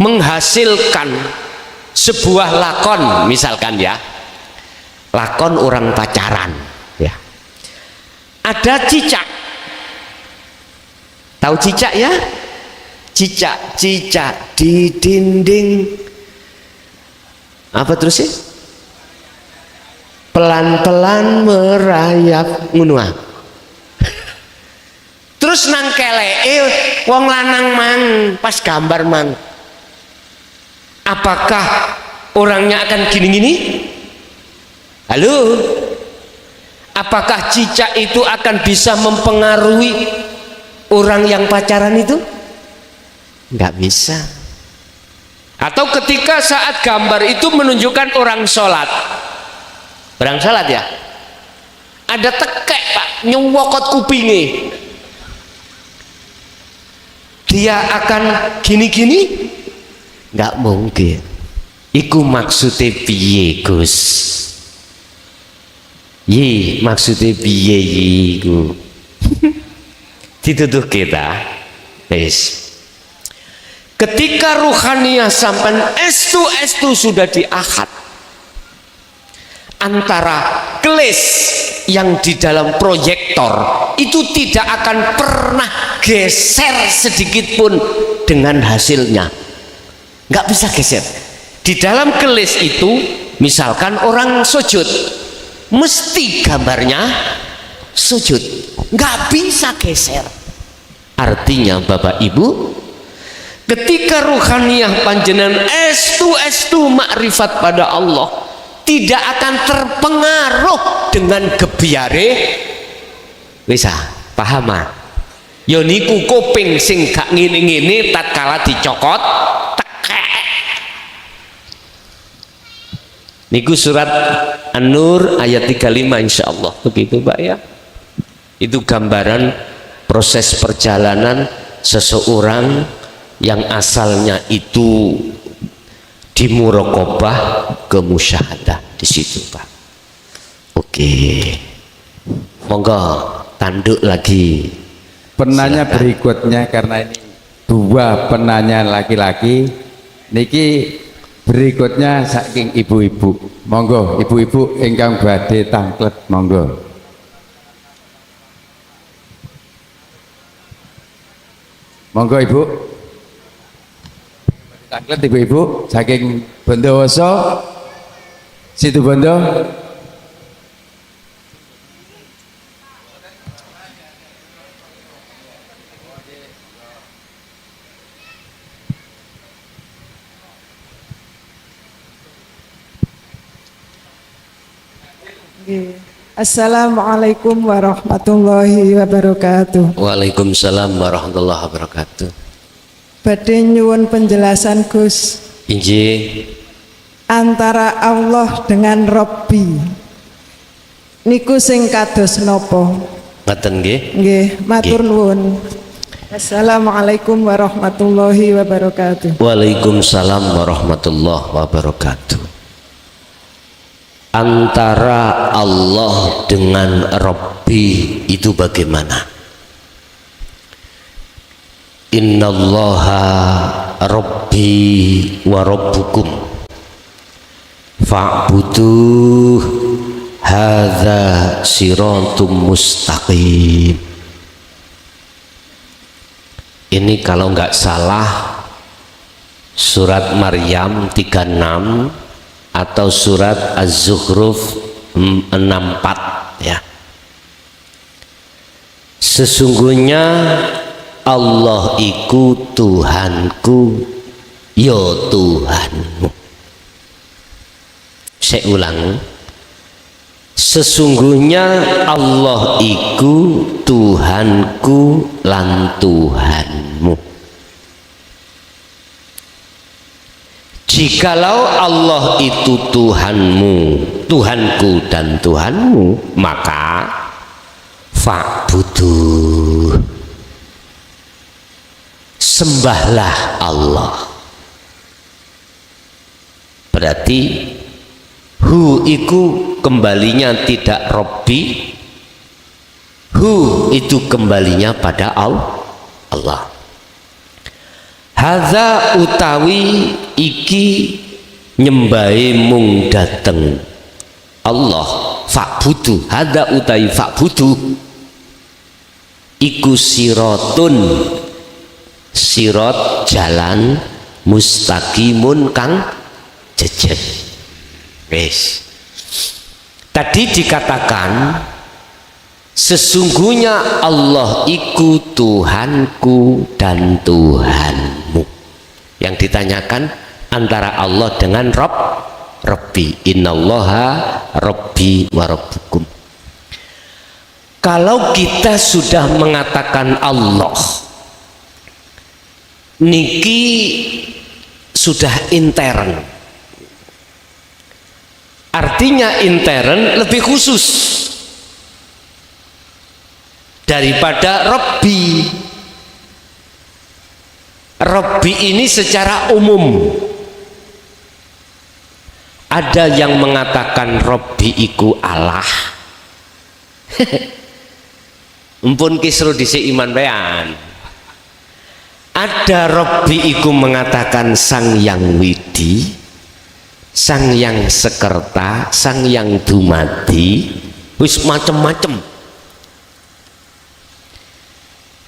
menghasilkan sebuah lakon, misalkan ya, lakon orang pacaran ya, ada cicak, tahu cicak ya? Cicak di dinding, apa terus sih? Pelan-pelan merayap ngunuang. Terus nang keleke wong lanang mang pas gambar mang, apakah orangnya akan gini-gini? Halo, apakah cicak itu akan bisa mempengaruhi orang yang pacaran itu? Nggak bisa. Atau ketika saat gambar itu menunjukkan orang sholat ya, ada tekek Pak nyewokot kupinge, dia akan gini-gini? Nggak mungkin. Iku maksudnya piye Gus? Maksudnya piye iku? Dituduh kita. Ketika ruhaniyah sampai estu sudah diakad antara kelis yang di dalam proyektor itu tidak akan pernah geser sedikit pun dengan hasilnya, nggak bisa geser. Di dalam kelis itu misalkan orang sujud, mesti gambarnya sujud, nggak bisa geser. Artinya Bapak Ibu, ketika ruhaniyah panjenengan estu makrifat pada Allah, tidak akan terpengaruh dengan gebyare bisa paham? Yoniku kuping sing gak ngene-ngene tatkala dicokot tekek. Niku surat An-Nur ayat 35 insyaallah begitu Pak ya. Itu gambaran proses perjalanan seseorang yang asalnya itu di muraqabah ke musyahadah di situ Pak. Oke, monggo tanduk lagi. Penanya Silakan. berikutnya, karena ini dua penanya laki-laki, niki Berikutnya saking ibu-ibu. Monggo ibu-ibu ingkang badhe tanglet monggo. Monggo Ibu. Tanglet ibu-ibu saking Bondowoso Situbondo. Assalamualaikum warahmatullahi wabarakatuh. Waalaikumsalam warahmatullahi wabarakatuh. Badhe nyuwun penjelasan Gus. Injih. Antara Allah dengan Robbi niku sing kados napa? Ngaten nggih. Nggih, matur nuwun. Assalamualaikum warahmatullahi wabarakatuh. Waalaikumsalam warahmatullahi wabarakatuh. Antara Allah dengan Rabbi itu bagaimana? Innallaha Rabbi wa Rabbukum fa'buduh hadza siratum mustaqim. Ini kalau nggak salah surat Maryam 36 atau surat Az-Zukhruf 64 ya. Sesungguhnya Allah iku Tuhanku ya Tuhanmu. Saya ulang, sesungguhnya Allah iku Tuhanku lan Tuhanmu. Jikalau Allah itu Tuhanmu, Tuhanku dan Tuhanmu, maka fa'buduh, sembahlah Allah. Berarti hu iku kembalinya tidak Robbi, hu itu kembalinya pada Allah. Hadza utawi iki nyembahe mung dateng Allah, fa'budu. Hadza utawi fa'budu iku siratun, sirat jalan mustaqimun kang jejer. Wes. Tadi dikatakan sesungguhnya Allah iku Tuhanku dan Tuhanmu. Yang ditanyakan antara Allah dengan Rabbi. Innallaha Rabbi wa Rabbukum. Kalau kita sudah mengatakan Allah, niki sudah intern. Artinya intern lebih khusus daripada Rabbi. Rabbi ini secara umum. Ada yang mengatakan Rabbi iku Allah. Empun kisru dhisik iman bayan. Ada Rabbi iku mengatakan Sang Yang Widi, Sang Yang Sekerta, Sang Yang Dumadi, wis macem-macem.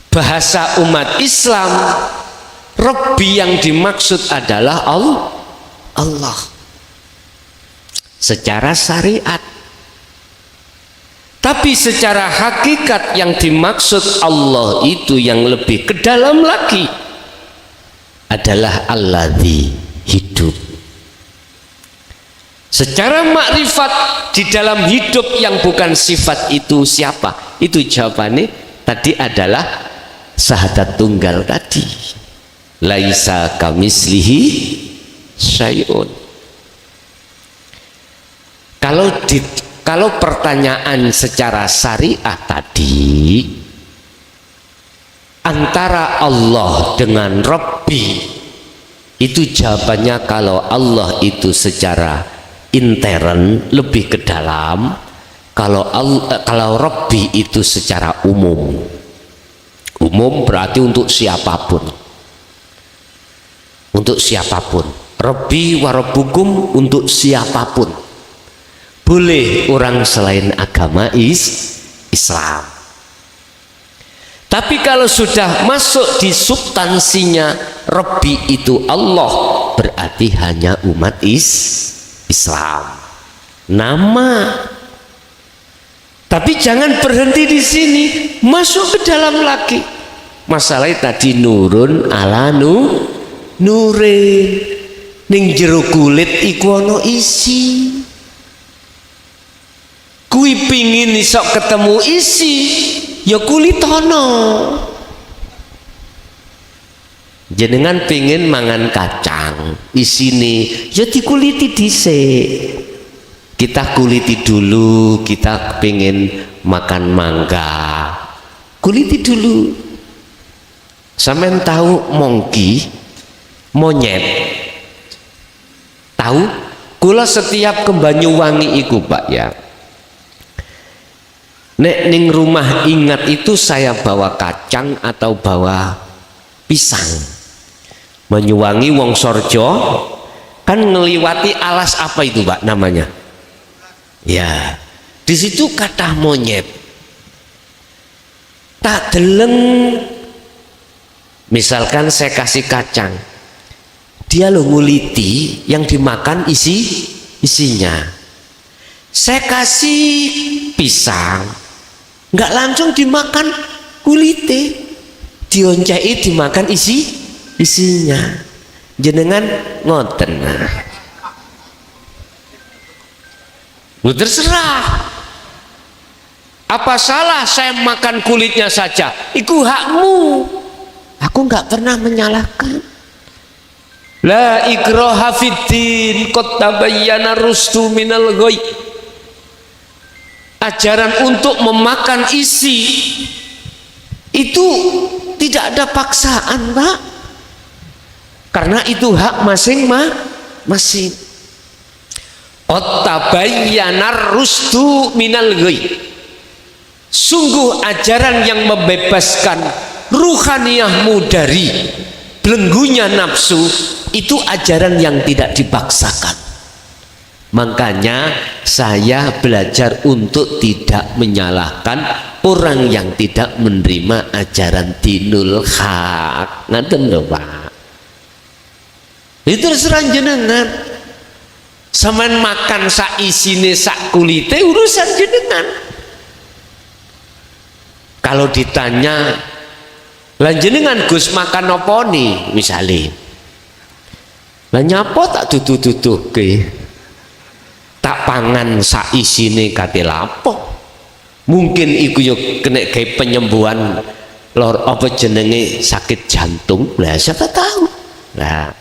Bahasa umat Islam, Rabbi yang dimaksud adalah Allah secara syariat. Tapi secara hakikat yang dimaksud Allah itu yang lebih ke dalam lagi adalah alladzi hidup. Secara makrifat di dalam hidup yang bukan sifat itu siapa? Itu jawabannya tadi adalah syahadat tunggal tadi. Laisa kamislihi syai'un. Kalau pertanyaan secara syariah tadi antara Allah dengan Rabbi, itu jawabannya kalau Allah itu secara intern lebih ke dalam, kalau Rabbi itu secara umum. Umum berarti untuk siapapun. Untuk siapapun. Rabbi wa rabbukum untuk siapapun, boleh orang selain agama Islam. Tapi kalau sudah masuk di substansinya Rabbi itu Allah, berarti hanya umat Islam. Nama. Tapi jangan berhenti di sini, masuk ke dalam lagi. Masalahnya tadi nurun ala nurin. Ning jero kulit iku ana isi. Kui pingin iso ketemu isi, ya kulit ana. Jenengan pingin mangan kacang, isine ya dikuliti dhisik. Kita kuliti dulu, kita pingin makan mangga. Kuliti dulu. Sampeyan tahu mongki, monyet. Tahu? Kula setiap ke Banyuwangi iku Pak ya. Nek ning rumah ingat itu saya bawa kacang atau bawa pisang. Banyuwangi Wongsorjo kan ngeliwati alas apa itu Pak namanya? Ya, di situ kathah monyet. Tak deleng, misalkan saya kasih kacang, dia lo nguliti yang dimakan isinya. Saya kasih pisang, nggak langsung dimakan kulite, dioncai dimakan isinya. Jenengan ngoten. Lu terserah. Apa salah saya makan kulitnya saja? Itu hakmu. Aku nggak pernah menyalahkan. La ikraha fiddin qad tabayyana rusdu minal ghayy. Ajaran untuk memakan isi itu tidak ada paksaan Pak, karena itu hak masing-masing. Qad tabayyana rusdu minal ghayy. Sungguh ajaran yang membebaskan ruhaniyahmu dari belenggunya nafsu itu ajaran yang tidak dipaksakan. Makanya saya belajar untuk tidak menyalahkan orang yang tidak menerima ajaran dinul haq. Ngaten lho Pak. Itu terserah jenengan. Sampeyan makan sak isine sak kulite urusan jenengan. Kalau ditanya, lan jenengan Gus makan apa nih misalnya? Lah nyapo tak duduh-duduhke. Tak pangan sak isine kate lapo. Mungkin iku yo kena gawe penyembuhan lor apa jenenge sakit jantung. Lah siapa tahu. Lah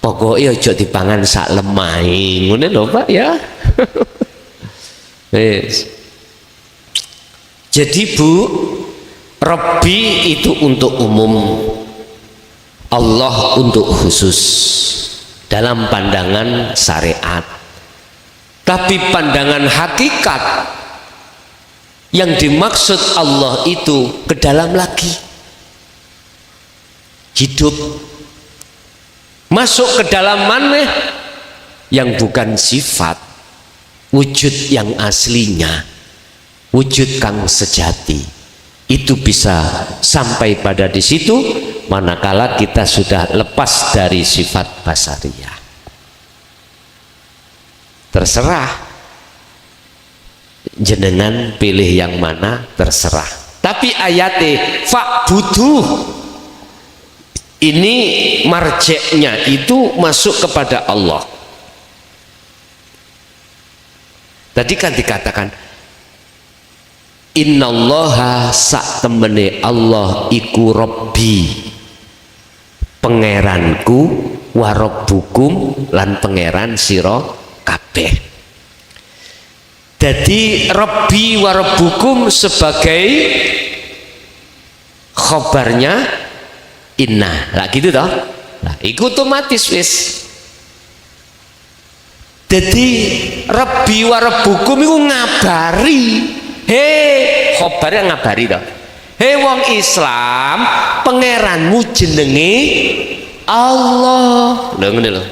pokoknya aja dipangan sak lemai. Ngono lho Pak ya. Wis. Jadi Bu, Rabbi itu untuk umum, Allah untuk khusus dalam pandangan syariat. Tapi pandangan hakikat yang dimaksud Allah itu ke dalam lagi, hidup, masuk ke dalam mana yang bukan sifat, wujud yang aslinya, wujud kang sejati. Itu bisa sampai pada di situ manakala kita sudah lepas dari sifat basariyah. Terserah jenengan pilih yang mana, terserah. Tapi ayatnya fa'budu ini marjeknya itu masuk kepada Allah. Tadi kan dikatakan innallaha sak temene Allah iku Rabbi, pangeranku, wa rabbukum lan pangeran sira kabeh. Jadi Rabbi wa rabbukum sebagai khobarnya inna. Lah gitu toh. Lah iku otomatis wis. Jadi Rabbi wa rabbukum iku ngabari. Hei, khobarnya ngabari toh. Hei wong Islam, pangeranmu jenenge Allah. Loh, ngene loh.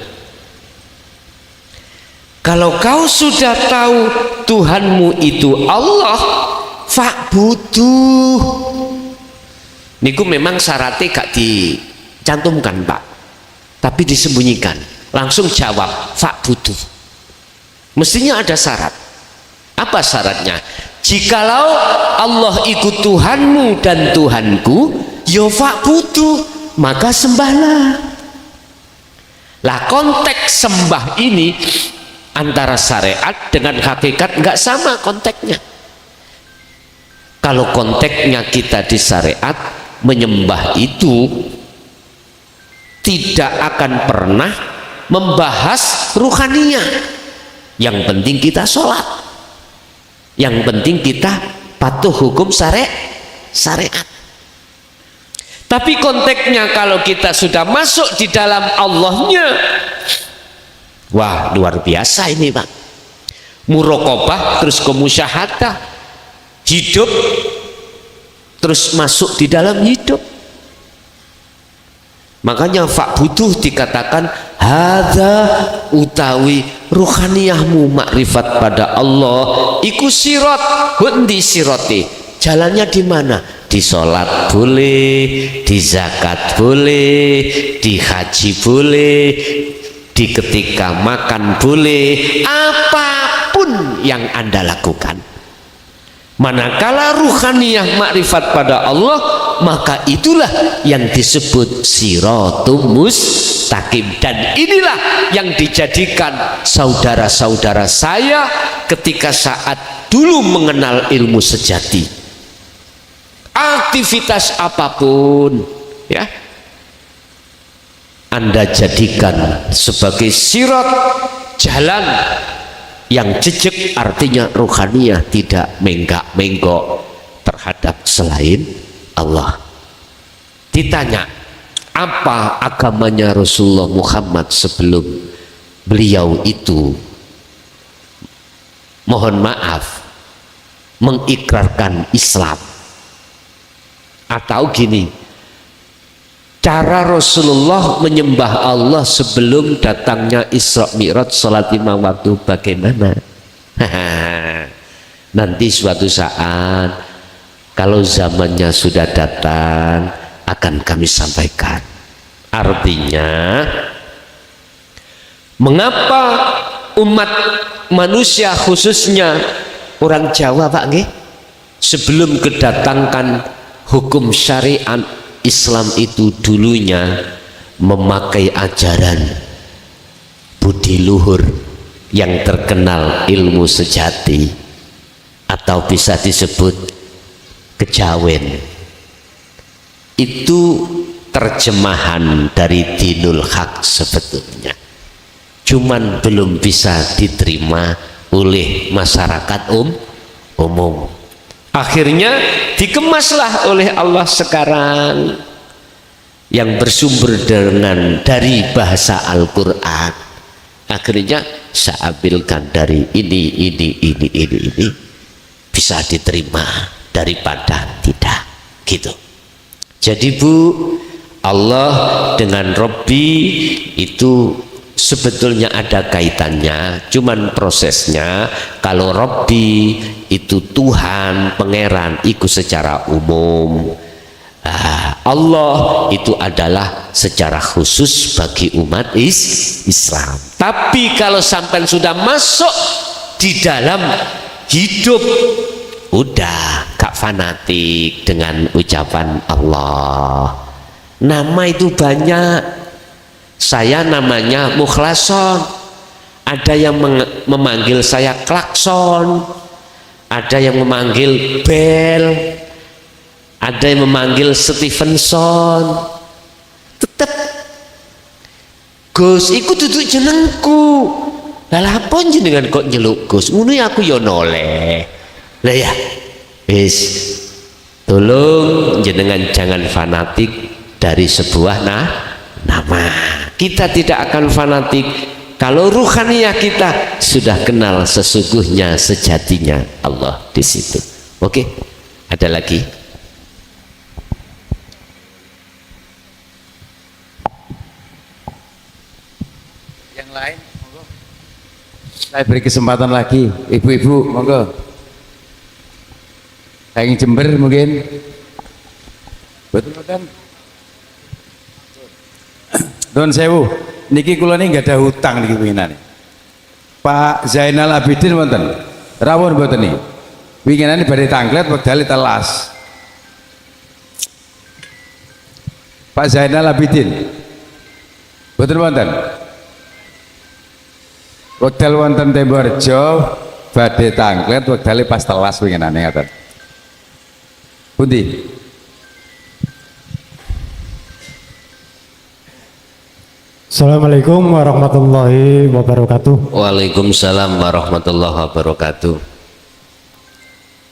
Kalau kau sudah tahu Tuhanmu itu Allah, fa'buduh. Niku memang syaratnya gak dicantumkan Pak, tapi disembunyikan. Langsung jawab fa'buduh. Mestinya ada syarat. Apa syaratnya? Jikalau Allah ikut Tuhanmu dan Tuhanku, ya fa'buduh, maka sembahlah. Lah konteks sembah ini antara syariat dengan hakikat nggak sama konteksnya. Kalau konteksnya kita di syariat, menyembah itu tidak akan pernah membahas ruhaniyah. Yang penting kita sholat, yang penting kita patuh hukum syariat. Tapi konteksnya kalau kita sudah masuk di dalam Allahnya, wah luar biasa ini Pak. Muraqabah terus ke musyahadah, hidup terus masuk di dalam hidup. Makanya fa'buduh dikatakan hadza utawi ruhaniyahmu makrifat pada Allah iku sirat. Hundi sirati, jalannya di mana? Di sholat boleh, di zakat boleh, di haji boleh, di ketika makan boleh, apapun yang Anda lakukan. Manakala ruhaniyah makrifat pada Allah, maka itulah yang disebut siratum mustaqim. Dan inilah yang dijadikan saudara-saudara saya ketika saat dulu mengenal ilmu sejati. Aktivitas apapun ya Anda jadikan sebagai sirat, jalan yang jejak, artinya ruhaniyah tidak menggak-menggok terhadap selain Allah. Ditanya apa agamanya Rasulullah Muhammad sebelum beliau itu, mohon maaf, mengikrarkan Islam. Atau gini, cara Rasulullah menyembah Allah sebelum datangnya Isra Mi'raj salat 5 waktu bagaimana? Nanti suatu saat kalau zamannya sudah datang akan kami sampaikan. Artinya mengapa umat manusia khususnya orang Jawa Pak nggih, sebelum kedatangan hukum syariat Islam itu dulunya memakai ajaran budi luhur yang terkenal ilmu sejati, atau bisa disebut kejawen. Itu terjemahan dari dinul haq sebetulnya, cuman belum bisa diterima oleh masyarakat umum. Akhirnya dikemaslah oleh Allah sekarang yang bersumber dari bahasa Al-Quran. Akhirnya saya ambilkan dari ini bisa diterima daripada tidak, gitu. Jadi Bu, Allah dengan Rabbi itu sebetulnya ada kaitannya, cuman prosesnya kalau Rabbi itu Tuhan, pangeran, itu secara umum. Allah itu adalah secara khusus bagi umat Islam. Tapi kalau sampai sudah masuk di dalam hidup, udah gak fanatik dengan ucapan Allah. Nama itu banyak. Saya namanya Mukhlason, ada yang memanggil saya Klakson, ada yang memanggil Bel, ada yang memanggil Stevenson. Tetap Gus iku duduk jenengku. Lah apa jenengan kok nyeluk Gus? Ngono aku ya noleh. Lah ya wis, tolong jenengan jangan fanatik dari sebuah nama. Kita tidak akan fanatik kalau ruhaniyah kita sudah kenal sesungguhnya sejatinya Allah di situ. Oke, ada lagi? Saya beri kesempatan lagi, ibu-ibu, monggo. Yang Jember mungkin. Betul kan? Don sewu, niki kula ini nggak ada hutang niki winginane. Pak Zainal Abidin wonten. Rawon mboten niki. Winginane badhe tanglet wekdal telas. Pak Zainal Abidin. Mboten wonten. Wekdal wonten Temborejo badhe tanglet wekdal pas telas winginane ngoten. Pundi? Assalamualaikum warahmatullahi wabarakatuh. Waalaikumsalam warahmatullahi wabarakatuh.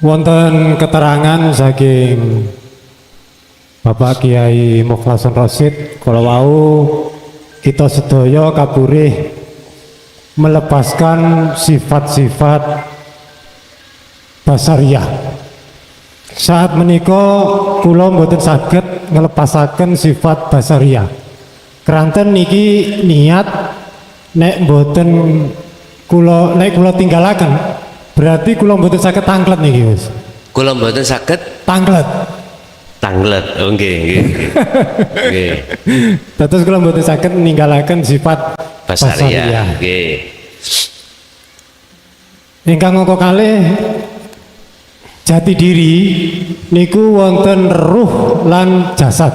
Wonten keterangan saking Bapak Kiai Mukhlason Rosid, kalau wau kita sedaya kapurih melepaskan sifat-sifat basariyah. Saat menika kula mboten saged ngelepasaken sifat basariyah. Keranten niki niat nek mboten kula tinggalaken berarti kula mboten saged tanglet niki Gus. Kula mboten saged Tanglet. Oh nggih, nggih. Nggih. Dados kula mboten saged ninggalaken sifat Basariyah. Nggih. Ingkang angka kalih jati diri niku wonten ruh lan jasad.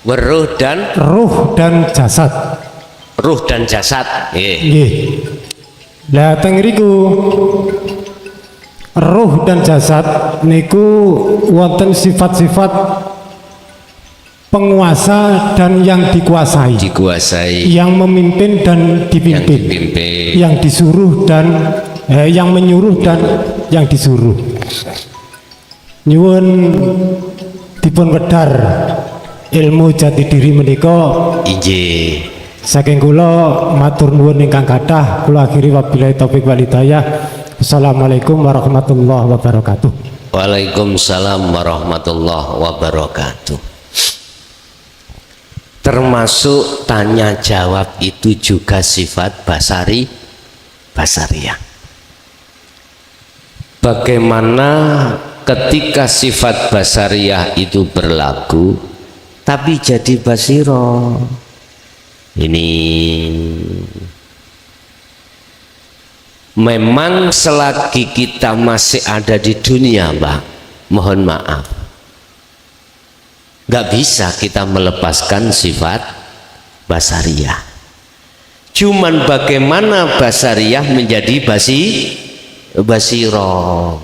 Weruh dan Jasad. ruh dan jasad. Nggih. Nggih. Lah teng ngriku ruh dan jasad niku wonten sifat-sifat penguasa dan yang dikuasai. Dikuasai. Yang memimpin dan dipimpin. Yang dipimpin. Yang disuruh dan yang menyuruh dan yang disuruh. Nyuwun dipun wedhar ilmu jati diri menika. Injih. Saking kula matur nuwun ingkang kathah, kula akhiri wabillahi taufik wal hidayah. Assalamualaikum warahmatullahi wabarakatuh. Waalaikumsalam warahmatullahi wabarakatuh. Termasuk tanya jawab itu juga sifat basariyah. Bagaimana ketika sifat basariyah itu berlaku tapi jadi basiro? Ini memang selagi kita masih ada di dunia, Mbak, mohon maaf, nggak bisa kita melepaskan sifat basariyah. Cuman bagaimana basariyah menjadi basiro?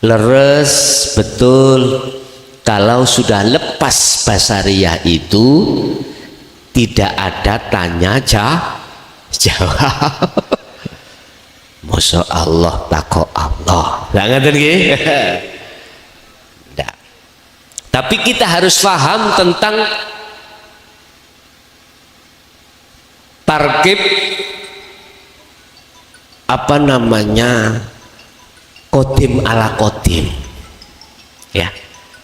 Leres betul. Kalau sudah lepas basariyah itu tidak ada tanya jawab. Masya Allah takok Allah. Jangan nggih. Tidak. Tapi kita harus paham tentang tarkib kodim ala kodim, ya.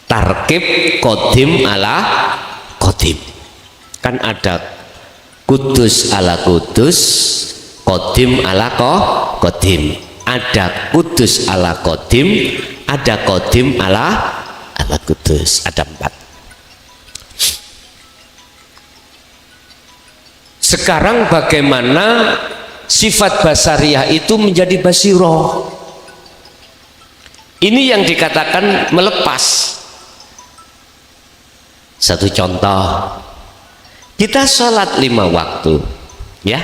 Tarkib kodim ala kodim, kan ada kudus ala kudus, kodim ala kodim, ada kudus ala kodim, ada kodim ala kudus, ada 4. Sekarang bagaimana sifat basariyah itu menjadi basiroh? Ini yang dikatakan melepas. Satu contoh, kita sholat 5 waktu, ya.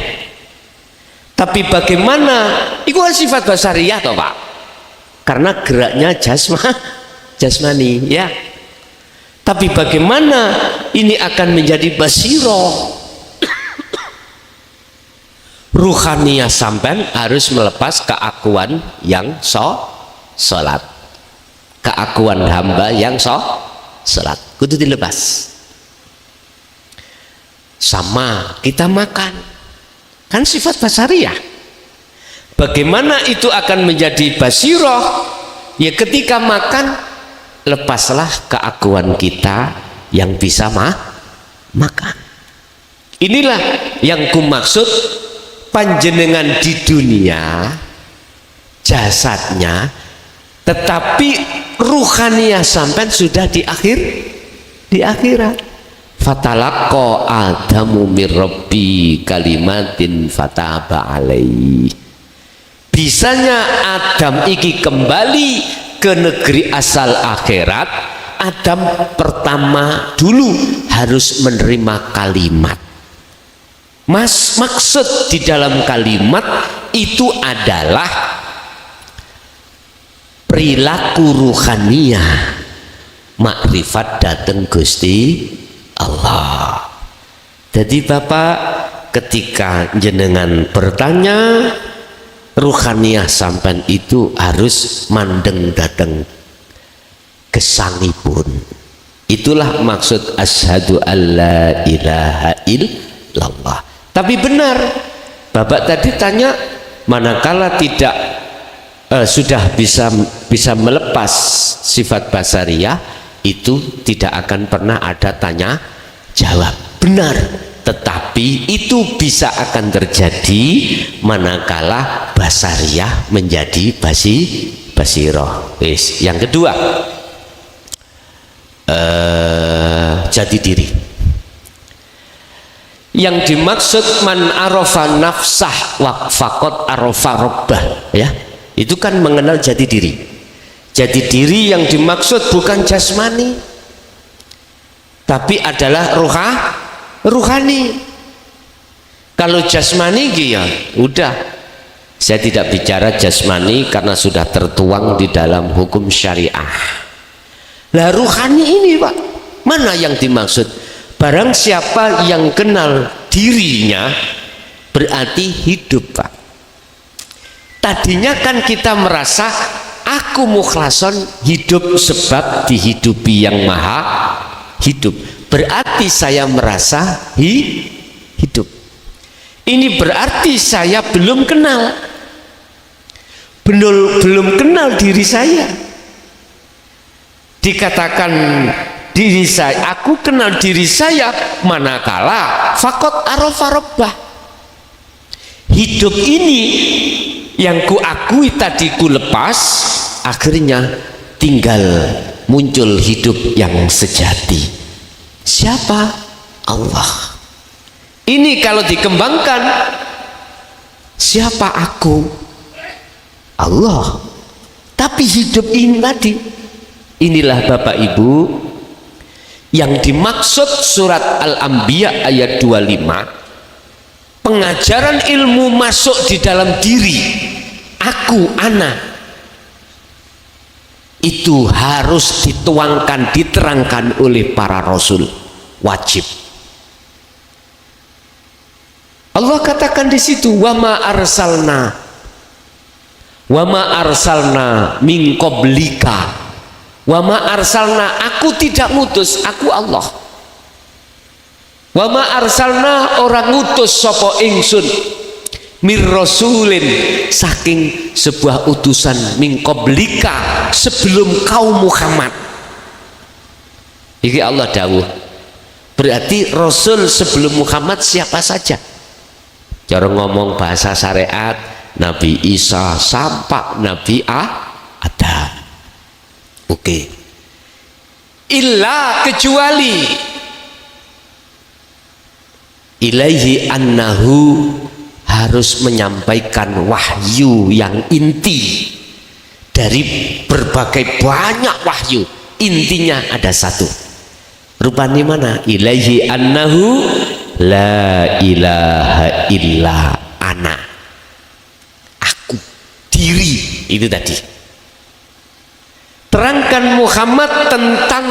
Tapi bagaimana? Itu kan sifat basariyah toh Pak, karena geraknya jasmani, ya. Tapi bagaimana ini akan menjadi basiroh? Ruhaniyah sampean harus melepas keakuan yang sholat, keakuan hamba yang sholat kudu dilepas. Sama kita makan, kan sifat basariyah. Bagaimana itu akan menjadi basiroh? Ya ketika makan, lepaslah keakuan kita yang bisa makan. Inilah yang kumaksud panjenengan di dunia jasadnya, tetapi ruhaniyah sampean sudah di akhirat. Fatalaqqa Adamu mir Rabbi kalimatin fataba alaihi. Bisanya Adam iki kembali ke negeri asal akhirat. Adam pertama dulu harus menerima kalimat. Maksud di dalam kalimat itu adalah perilaku ruhaniyah, makrifat dateng Gusti Allah. Jadi Bapak ketika jenengan bertanya ruhaniyah sampean itu harus mandeng dateng gesangipun. Itulah maksud asyhadu alla ilaha illallah. Tapi benar, Bapak tadi tanya manakala tidak sudah bisa melepas sifat basariyah, itu tidak akan pernah ada tanya jawab. Benar, tetapi itu bisa akan terjadi manakala basariyah menjadi basiroh. Yang kedua, jati diri. Yang dimaksud man arafa nafsah wa faqad arafa rabbah, ya, itu kan mengenal jati diri. Jati diri yang dimaksud bukan jasmani, tapi adalah ruhani. Kalau jasmani ya udah, saya tidak bicara jasmani karena sudah tertuang di dalam hukum syariah. Lah ruhani ini Pak, mana yang dimaksud? Barang siapa yang kenal dirinya berarti hidup Pak. Tadinya kan kita merasa aku mukhlason, hidup sebab dihidupi yang maha hidup. Berarti saya merasa hidup. Ini berarti saya belum kenal. Belum kenal diri saya. Dikatakan diri saya, aku kenal diri saya manakala faqad arafa rabbah. Hidup ini yang ku akui tadi ku lepas, akhirnya tinggal muncul hidup yang sejati. Siapa? Allah. Ini kalau dikembangkan, siapa aku? Allah. Tapi hidup ini tadi, inilah Bapak Ibu yang dimaksud surat Al-Anbiya ayat 25. Pengajaran ilmu masuk di dalam diri aku, ana, itu harus dituangkan, diterangkan oleh para rasul, wajib. Allah katakan di situ wa ma arsalna min qablika wa ma arsalna, aku tidak ngutus, aku Allah. Wa ma arsalna, orang ngutus sapa ingsun mir rasulin, saking sebuah utusan min qablika, sebelum kaum Muhammad. Iki Allah dawuh. Berarti rasul sebelum Muhammad siapa saja? Cara ngomong bahasa syariat, Nabi Isa sampai Nabi Adam. Oke. Illa, kecuali ilaihi annahu, harus menyampaikan wahyu yang inti dari berbagai banyak wahyu. Intinya ada satu. Rupanya mana? Ilaihi annahu la ilaha illa ana. Aku, diri, itu tadi. Terangkan Muhammad tentang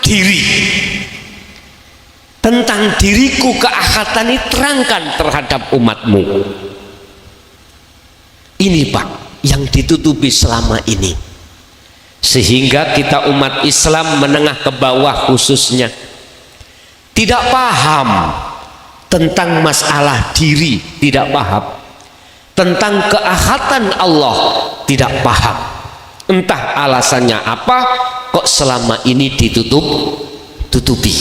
diri, tentang diriku, keahatan ini terangkan terhadap umatmu. Ini Pak yang ditutupi selama ini, sehingga kita umat Islam menengah ke bawah khususnya tidak paham tentang masalah diri, tidak paham tentang keahatan Allah, tidak paham. Entah alasannya apa, kok selama ini ditutupi.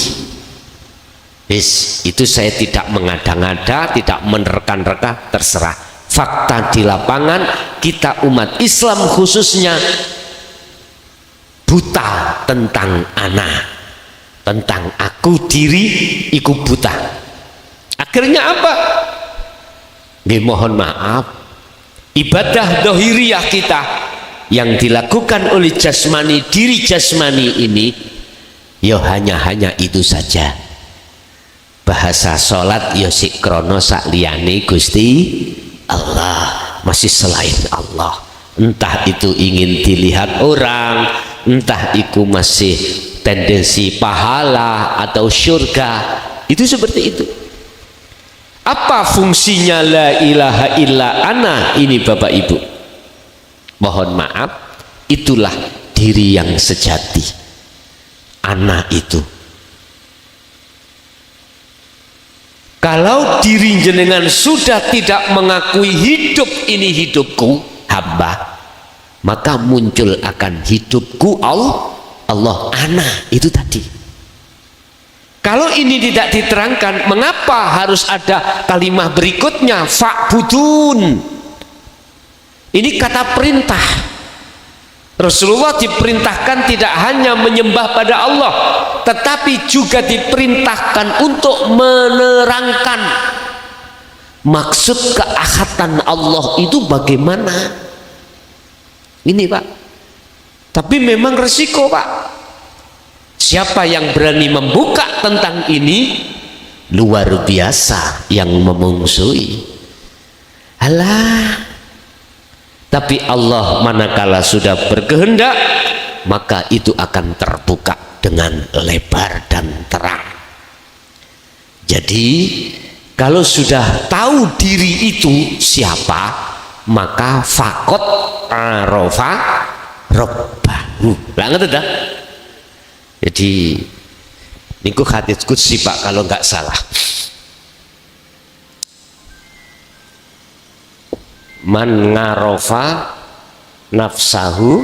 Bis, itu saya tidak mengada-ngada, tidak menerka-nerka, terserah. Fakta di lapangan, kita umat Islam khususnya buta tentang anak, tentang aku diri, iku buta. Akhirnya apa? Nggih, mohon maaf, ibadah dohiriyah kita yang dilakukan oleh jasmani, diri jasmani ini, ya hanya itu saja. Bahasa sholat ya sikrono sak liyane Gusti Allah, masih selain Allah, entah itu ingin dilihat orang, entah itu masih tendensi pahala atau surga, itu seperti itu. Apa fungsinya la ilaha illa ana ini Bapak Ibu? Mohon maaf, itulah diri yang sejati. Ana itu, kalau diri jenengan sudah tidak mengakui hidup ini hidupku hamba, maka muncul akan hidupku Allah ana itu tadi. Kalau ini tidak diterangkan, mengapa harus ada kalimat berikutnya fa'budun? Ini kata perintah. Rasulullah diperintahkan tidak hanya menyembah pada Allah, tetapi juga diperintahkan untuk menerangkan maksud keahatan Allah itu bagaimana. Ini Pak, tapi memang resiko Pak. Siapa yang berani membuka tentang ini, luar biasa yang memungsuhi. Alah, tapi Allah manakala sudah berkehendak, maka itu akan terbuka dengan lebar dan terang. Jadi kalau sudah tahu diri itu siapa, maka fakot arofa robbahu. Lah ngerti dah? Jadi niku hadits qudsi Pak kalau nggak salah. Man ngarofa nafsahu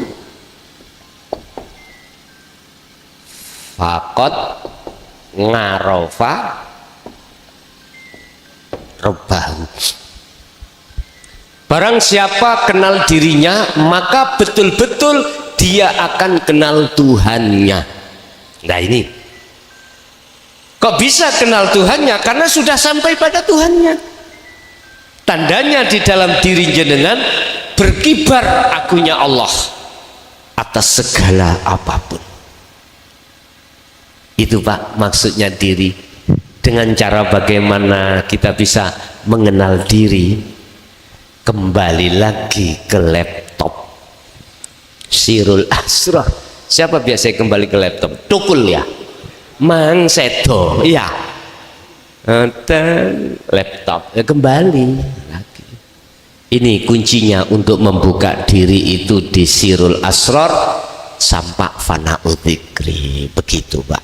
fakot ngarofa robbahu. Barang siapa kenal dirinya, maka betul-betul dia akan kenal Tuhannya. Nah ini kok bisa kenal Tuhannya? Karena sudah sampai pada Tuhannya. Tandanya di dalam diri jenengan berkibar akunya Allah atas segala apapun. Itu Pak maksudnya diri. Dengan cara bagaimana kita bisa mengenal diri, kembali lagi ke laptop Sirul Asrar. Siapa biasanya kembali ke laptop? Tukul ya, Mang Sedo ya, laptop ya, kembali lagi. Ini kuncinya untuk membuka diri itu di Sirul Asrar sampai fana'u dzikri. Begitu Pak.